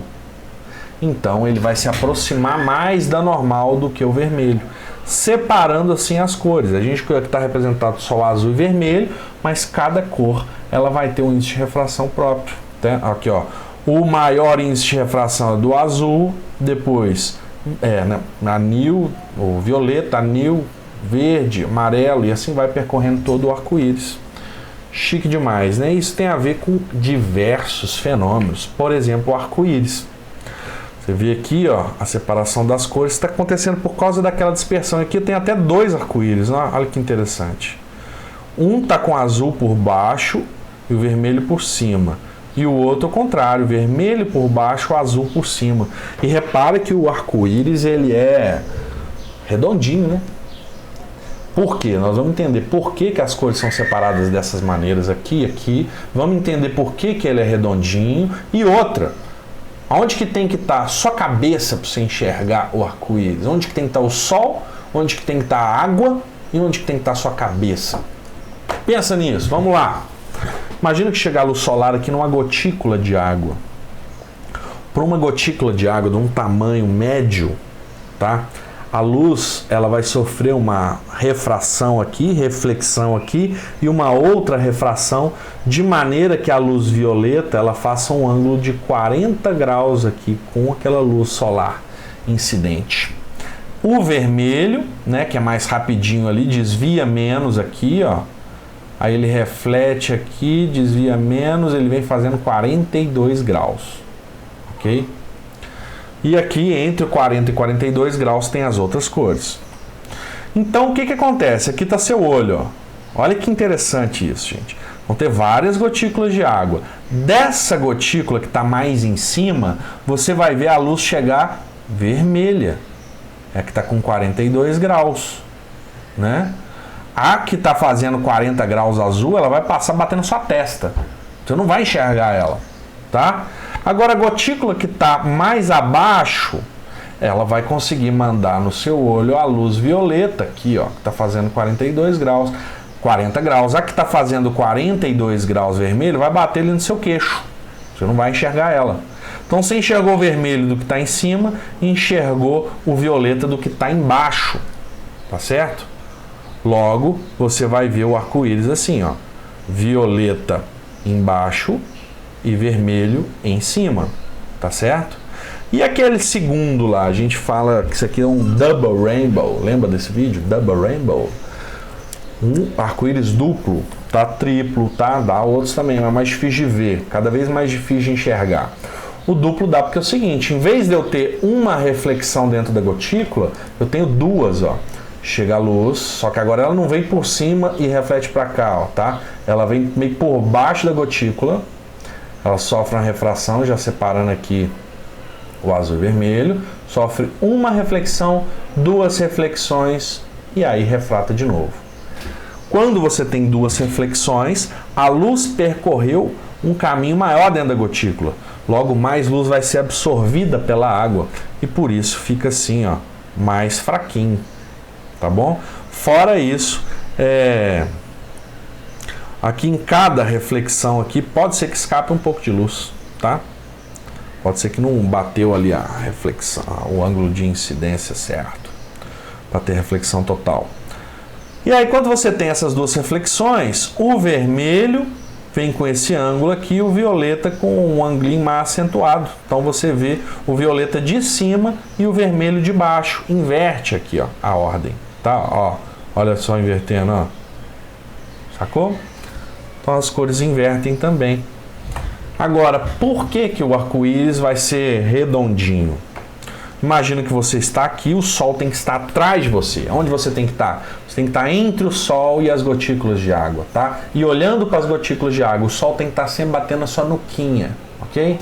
Então ele vai se aproximar mais da normal do que o vermelho, separando assim as cores. A gente está representado só o azul e vermelho, mas cada cor ela vai ter um índice de refração próprio, tá? Aqui, ó, o maior índice de refração é do azul, depois anil, o violeta, anil, verde, amarelo, e assim vai percorrendo todo o arco-íris. Chique demais, né? Isso tem a ver com diversos fenômenos, por exemplo, o arco-íris. Você vê aqui, ó, a separação das cores está acontecendo por causa daquela dispersão. Aqui tem até 2 arco-íris, olha que interessante. Um está com azul por baixo e o vermelho por cima. E o outro ao contrário, vermelho por baixo, azul por cima. E repara que o arco-íris ele é redondinho, né? Por quê? Nós vamos entender por que as cores são separadas dessas maneiras aqui e aqui. Vamos entender por que ele é redondinho. E outra, onde que tem que estar a sua cabeça para você enxergar o arco-íris? Onde que tem que estar o sol? Onde que tem que estar a água? E onde que tem que estar a sua cabeça? Pensa nisso, vamos lá. Imagina que chegar a luz solar aqui numa gotícula de água. Para uma gotícula de água de um tamanho médio, tá? A luz ela vai sofrer uma refração aqui, reflexão aqui e uma outra refração, de maneira que a luz violeta ela faça um ângulo de 40 graus aqui com aquela luz solar incidente. O vermelho, né, que é mais rapidinho ali, desvia menos aqui, ó. Aí ele reflete aqui, desvia menos, ele vem fazendo 42 graus, ok? E aqui entre 40 e 42 graus tem as outras cores. Então o que acontece? Aqui está seu olho, ó. Olha que interessante isso, gente. Vão ter várias gotículas de água. Dessa gotícula que está mais em cima, você vai ver a luz chegar vermelha. É que está com 42 graus, né? A que está fazendo 40 graus azul, ela vai passar batendo sua testa. Você não vai enxergar ela, tá? Agora a gotícula que está mais abaixo, ela vai conseguir mandar no seu olho a luz violeta aqui, ó, que está fazendo 42 graus, 40 graus. A que está fazendo 42 graus vermelho vai bater ali no seu queixo. Você não vai enxergar ela. Então você enxergou o vermelho do que está em cima e enxergou o violeta do que está embaixo. Tá certo? Logo, você vai ver o arco-íris assim, ó. Violeta embaixo e vermelho em cima. Tá certo? E aquele segundo lá, a gente fala que isso aqui é um double rainbow. Lembra desse vídeo? Double rainbow. Um arco-íris duplo, tá? Triplo, tá? Dá outros também, mas é mais difícil de ver. Cada vez mais difícil de enxergar. O duplo dá porque é o seguinte, em vez de eu ter uma reflexão dentro da gotícula, eu tenho duas, ó. Chega a luz, só que agora ela não vem por cima e reflete para cá, ó, tá? Ela vem meio por baixo da gotícula. Ela sofre uma refração, já separando aqui o azul e vermelho. Sofre uma reflexão, duas reflexões e aí refrata de novo. Quando você tem duas reflexões, a luz percorreu um caminho maior dentro da gotícula. Logo, mais luz vai ser absorvida pela água e por isso fica assim, ó, mais fraquinho, tá bom? Fora isso, aqui em cada reflexão aqui pode ser que escape um pouco de luz, tá? Pode ser que não bateu ali a reflexão, o ângulo de incidência certo para ter reflexão total. E aí quando você tem essas duas reflexões, o vermelho vem com esse ângulo aqui, o violeta com um ângulo mais acentuado. Então você vê o violeta de cima e o vermelho de baixo. Inverte aqui, ó, a ordem, tá? Ó, olha só invertendo, ó. Sacou? Então as cores invertem também. Agora, por que que o arco-íris vai ser redondinho? Imagina que você está aqui, o sol tem que estar atrás de você. Onde você tem que estar? Você tem que estar entre o sol e as gotículas de água, tá? E olhando para as gotículas de água, o sol tem que estar sempre batendo na sua nuquinha, ok?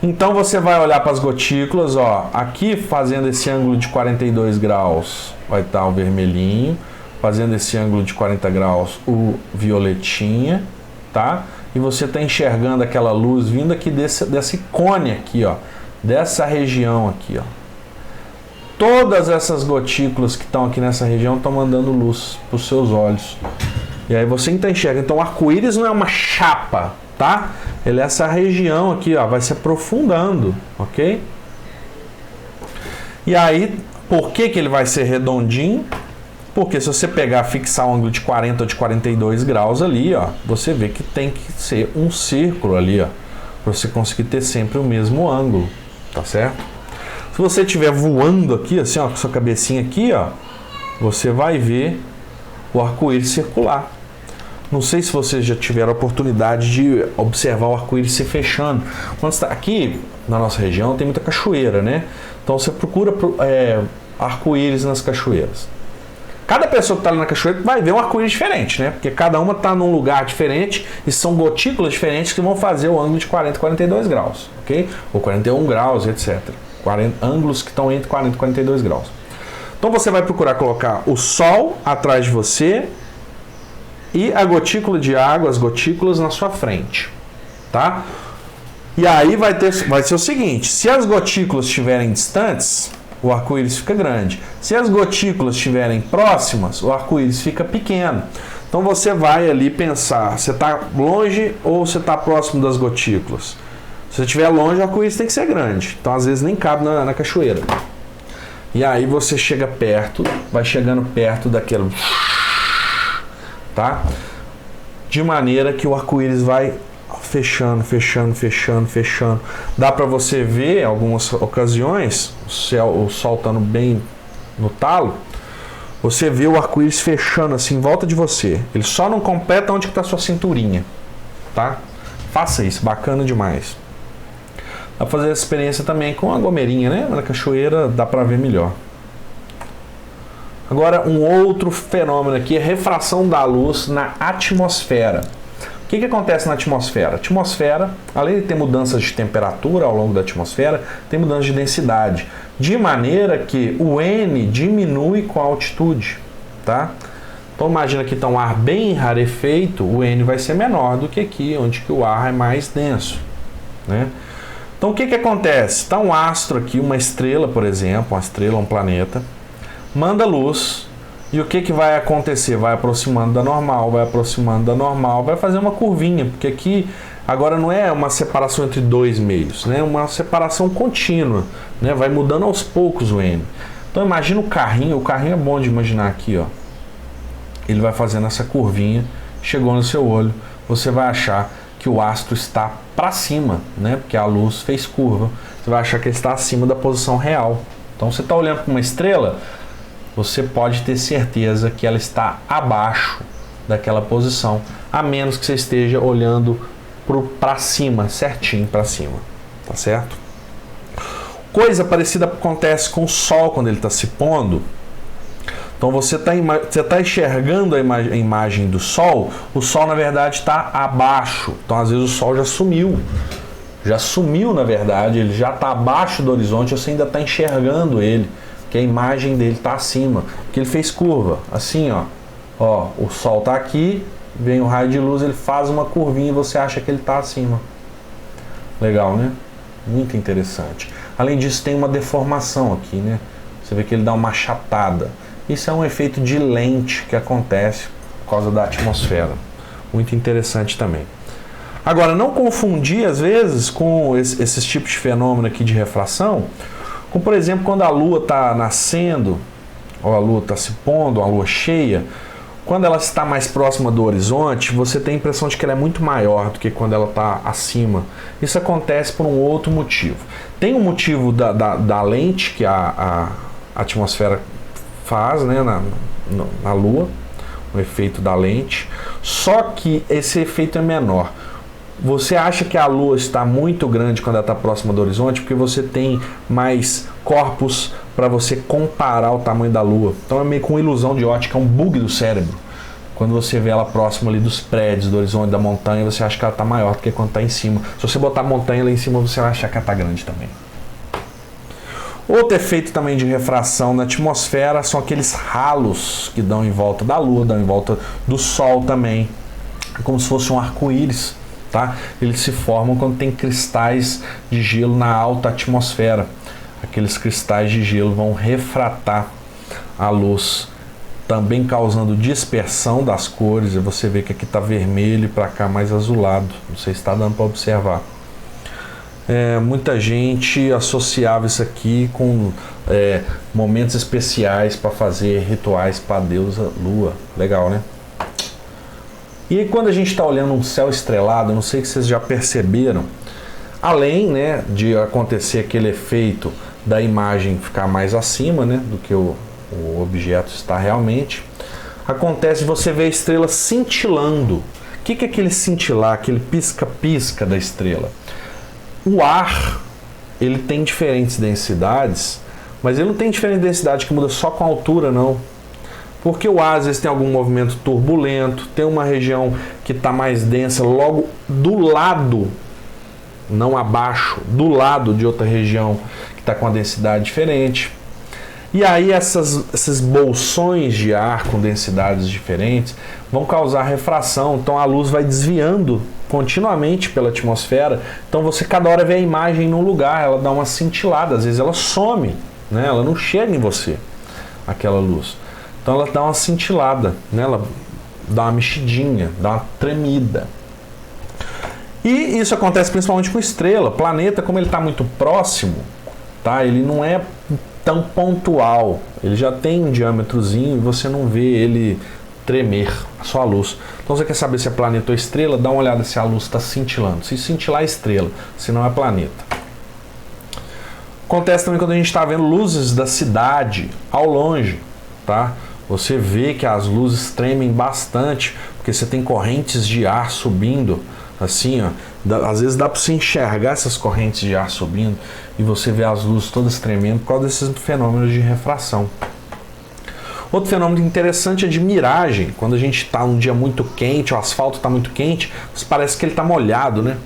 Então você vai olhar para as gotículas, ó, aqui fazendo esse ângulo de 42 graus vai estar o vermelhinho, fazendo esse ângulo de 40 graus o violetinha, tá? E você está enxergando aquela luz vindo aqui desse cone aqui, ó. Dessa região aqui, ó. Todas essas gotículas que estão aqui nessa região estão mandando luz para os seus olhos. E aí você enxerga. Então o arco-íris não é uma chapa, tá? Ele é essa região aqui, ó, vai se aprofundando, ok? E aí, por que que ele vai ser redondinho? Porque se você pegar, fixar um ângulo de 40 ou de 42 graus ali, ó, você vê que tem que ser um círculo ali, ó, para você conseguir ter sempre o mesmo ângulo. Tá certo? Se você estiver voando aqui, assim, ó, com sua cabecinha aqui, ó, você vai ver o arco-íris circular. Não sei se vocês já tiveram a oportunidade de observar o arco-íris se fechando. Quando está aqui na nossa região tem muita cachoeira, né? Então você procura arco-íris nas cachoeiras. Cada pessoa que está ali na cachoeira vai ver um arco-íris diferente, né? Porque cada uma está num lugar diferente e são gotículas diferentes que vão fazer o ângulo de 40 e 42 graus, ok? Ou 41 graus, etc. Ângulos que estão entre 40 e 42 graus. Então você vai procurar colocar o sol atrás de você e a gotícula de água, as gotículas na sua frente, tá? E aí vai ser o seguinte, se as gotículas estiverem distantes, o arco-íris fica grande. Se as gotículas estiverem próximas, o arco-íris fica pequeno. Então você vai ali pensar, você está longe ou você está próximo das gotículas? Se você estiver longe, o arco-íris tem que ser grande. Então às vezes nem cabe na cachoeira. E aí você chega perto, vai chegando perto daquele... Tá? De maneira que o arco-íris vai fechando, fechando, fechando, fechando. Dá para você ver em algumas ocasiões, o sol estando bem no talo, você vê o arco-íris fechando assim em volta de você. Ele só não completa onde está sua cinturinha, tá? Faça isso, bacana demais. Dá para fazer essa experiência também com a gomerinha, né? Na cachoeira dá para ver melhor. Agora, um outro fenômeno aqui é a refração da luz na atmosfera. O que acontece na atmosfera? A atmosfera, além de ter mudanças de temperatura ao longo da atmosfera, tem mudança de densidade, de maneira que o N diminui com a altitude, tá? Então imagina que está um ar bem rarefeito, o N vai ser menor do que aqui, onde que o ar é mais denso, né? Então o que que acontece? Está um astro aqui, uma estrela, por exemplo, uma estrela, um planeta, manda luz, e o que que vai acontecer? Vai aproximando da normal, vai aproximando da normal, vai fazer uma curvinha, porque aqui agora não é uma separação entre dois meios, né? É uma separação contínua, né? Vai mudando aos poucos o N. Então imagina o carrinho é bom de imaginar aqui, ó. Ele vai fazendo essa curvinha, chegou no seu olho, você vai achar que o astro está para cima, né? Porque a luz fez curva, você vai achar que ele está acima da posição real. Então você está olhando para uma estrela, você pode ter certeza que ela está abaixo daquela posição, a menos que você esteja olhando para cima, certinho para cima, tá certo? Coisa parecida acontece com o Sol quando ele está se pondo. Então você está enxergando a imagem do Sol, o Sol na verdade está abaixo, então às vezes o Sol já sumiu na verdade, ele já está abaixo do horizonte, você ainda está enxergando ele, que a imagem dele está acima, porque ele fez curva, assim ó, o Sol está aqui, vem o raio de luz, ele faz uma curvinha e você acha que ele está acima. Legal, né? Muito interessante. Além disso tem uma deformação aqui, né? Você vê que ele dá uma achatada. Isso é um efeito de lente que acontece por causa da atmosfera. Muito interessante também. Agora, não confundir às vezes com esses tipos de fenômeno aqui de refração, com, por exemplo, quando a Lua está nascendo, ou a Lua está se pondo, ou a Lua cheia, quando ela está mais próxima do horizonte, você tem a impressão de que ela é muito maior do que quando ela está acima. Isso acontece por um outro motivo. Tem um motivo da lente que a atmosfera faz, né, na Lua, o efeito da lente, só que esse efeito é menor. Você acha que a Lua está muito grande quando ela está próxima do horizonte porque você tem mais corpos para você comparar o tamanho da Lua. Então é meio com ilusão de ótica, é um bug do cérebro. Quando você vê ela próxima ali dos prédios, do horizonte, da montanha, você acha que ela está maior do que quando está em cima. Se você botar a montanha lá em cima, você vai achar que ela está grande também. Outro efeito também de refração na atmosfera são aqueles ralos que dão em volta da Lua, dão em volta do Sol também. É como se fosse um arco-íris. Tá? Eles se formam quando tem cristais de gelo na alta atmosfera. Aqueles cristais de gelo vão refratar a luz, também causando dispersão das cores. E você vê que aqui está vermelho e para cá mais azulado. Não sei se está dando para observar. Muita gente associava isso aqui com momentos especiais para fazer rituais para a deusa Lua. Legal, né? E aí, quando a gente está olhando um céu estrelado, não sei se vocês já perceberam, além, né, de acontecer aquele efeito da imagem ficar mais acima, né, do que o objeto está realmente, acontece você ver a estrela cintilando. O que é aquele cintilar, aquele pisca-pisca da estrela? O ar, ele tem diferentes densidades, mas ele não tem diferente densidade que muda só com a altura, não. Porque o ar às vezes tem algum movimento turbulento, tem uma região que está mais densa logo do lado, não abaixo, do lado de outra região que está com a densidade diferente. E aí esses bolsões de ar com densidades diferentes vão causar refração, então a luz vai desviando continuamente pela atmosfera, então você cada hora vê a imagem num lugar, ela dá uma cintilada, às vezes ela some, né? Ela não chega em você, aquela luz. Então ela dá uma cintilada, né? Ela dá uma mexidinha, dá uma tremida. E isso acontece principalmente com estrela. Planeta, como ele está muito próximo, tá? Ele não é tão pontual. Ele já tem um diâmetrozinho e você não vê ele tremer, só a luz. Então você quer saber se é planeta ou estrela? Dá uma olhada se a luz está cintilando. Se cintilar é estrela, se não é planeta. Acontece também quando a gente está vendo luzes da cidade ao longe, tá? Você vê que as luzes tremem bastante, porque você tem correntes de ar subindo, assim, ó. Às vezes dá para você enxergar essas correntes de ar subindo e você vê as luzes todas tremendo por causa desses fenômenos de refração. Outro fenômeno interessante é de miragem. Quando a gente está num dia muito quente, o asfalto está muito quente, parece que ele está molhado, né?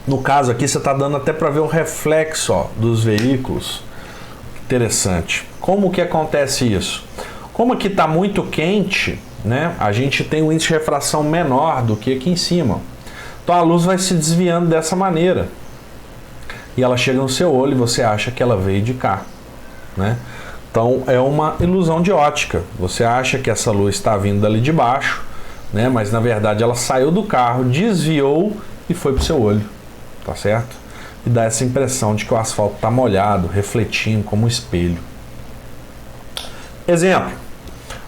No caso aqui você está dando até para ver o reflexo, ó, dos veículos. Interessante. Como que acontece isso? Como aqui está muito quente, né, a gente tem um índice de refração menor do que aqui em cima. Então a luz vai se desviando dessa maneira. E ela chega no seu olho e você acha que ela veio de cá, né? Então é uma ilusão de ótica. Você acha que essa luz está vindo dali de baixo, né? Mas na verdade ela saiu do carro, desviou e foi para o seu olho, tá certo? E dá essa impressão de que o asfalto está molhado, refletindo como um espelho. Exemplo: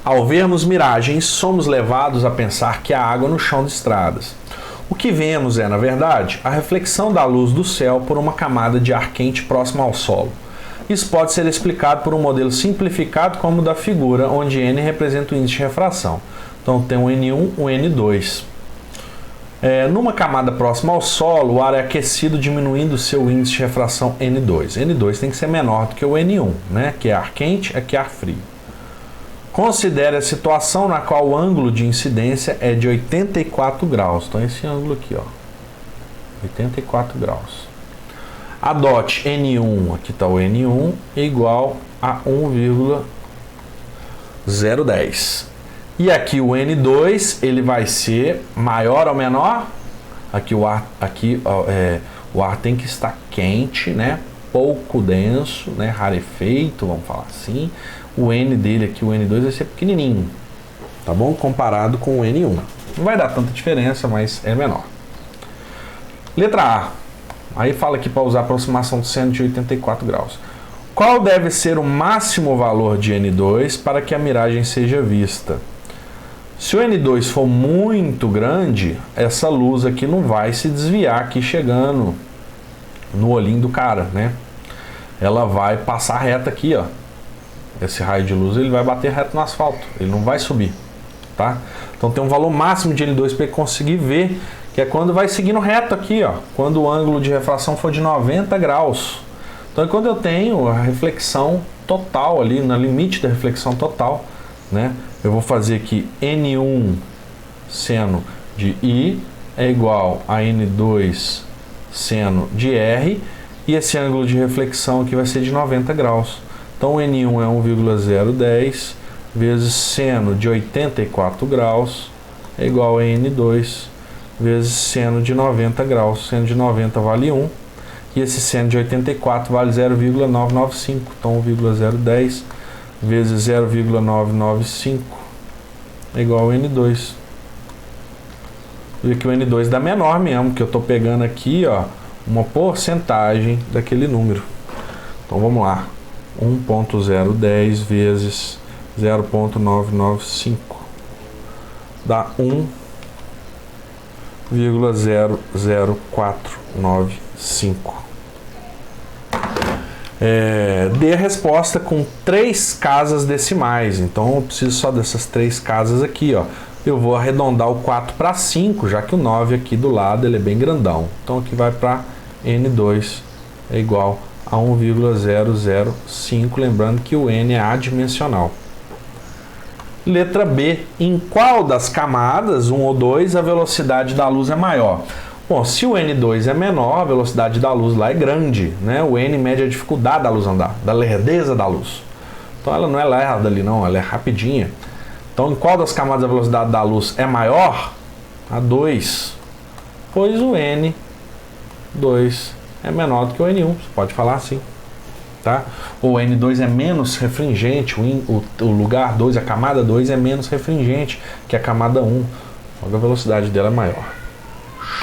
ao vermos miragens, somos levados a pensar que há água no chão de estradas. O que vemos é, na verdade, a reflexão da luz do céu por uma camada de ar quente próxima ao solo. Isso pode ser explicado por um modelo simplificado como o da figura, onde N representa o índice de refração. Então tem um N1, um N2. Numa camada próxima ao solo, o ar é aquecido, diminuindo seu índice de refração N2. N2 tem que ser menor do que o N1, né? Que é ar quente, aqui é ar frio. Considere a situação na qual o ângulo de incidência é de 84 graus. Então esse ângulo aqui, ó, 84 graus. Adote N1, aqui está o N1, igual a 1,010. E aqui o N2, ele vai ser maior ou menor? Aqui o ar tem que estar quente, né? Pouco denso, né? Rarefeito, vamos falar assim. O N dele aqui, o N2, vai ser pequenininho, tá bom? Comparado com o N1. Não vai dar tanta diferença, mas é menor. Letra A. Aí fala aqui para usar a aproximação do seno de 84 graus. Qual deve ser o máximo valor de N2 para que a miragem seja vista? Se o N2 for muito grande, essa luz aqui não vai se desviar aqui chegando no olhinho do cara, né? Ela vai passar reta aqui, ó. Esse raio de luz ele vai bater reto no asfalto, ele não vai subir, tá? Então tem um valor máximo de N2 para conseguir ver, que é quando vai seguindo reto aqui, ó, quando o ângulo de refração for de 90 graus. Então é quando eu tenho a reflexão total ali, no limite da reflexão total, né? Eu vou fazer aqui N1 seno de I é igual a N2 seno de R, e esse ângulo de reflexão aqui vai ser de 90 graus. Então o N1 é 1,010 vezes seno de 84 graus é igual a N2 vezes seno de 90 graus. Seno de 90 vale 1 e esse seno de 84 vale 0,995. Então 1,010 vezes 0,995 é igual a N2. E aqui o N2 dá menor mesmo, que eu estou pegando aqui, ó, uma porcentagem daquele número. Então vamos lá. 1,010 vezes 0,995 dá 1,00495. Dê a resposta com 3 casas decimais. Então eu preciso só dessas 3 casas aqui, ó. Eu vou arredondar o 4 para 5, já que o 9 aqui do lado ele é bem grandão. Então aqui vai para N2 é igual a 1,005, lembrando que o N é adimensional. Letra B. Em qual das camadas, 1 ou 2, a velocidade da luz é maior? Bom, se o N2 é menor, a velocidade da luz lá é grande, né? O N mede a dificuldade da luz andar, da lerdeza da luz. Então ela não é lerda ali não, ela é rapidinha. Então em qual das camadas a velocidade da luz é maior? A 2. Pois o N2 é menor do que o N1, você pode falar assim, tá? O N2 é menos refringente, o lugar 2, a camada 2 é menos refringente que a camada 1, logo a velocidade dela é maior.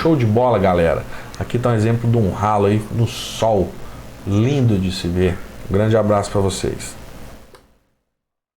Show de bola, galera! Aqui está um exemplo de um ralo aí no sol, lindo de se ver. Um grande abraço para vocês.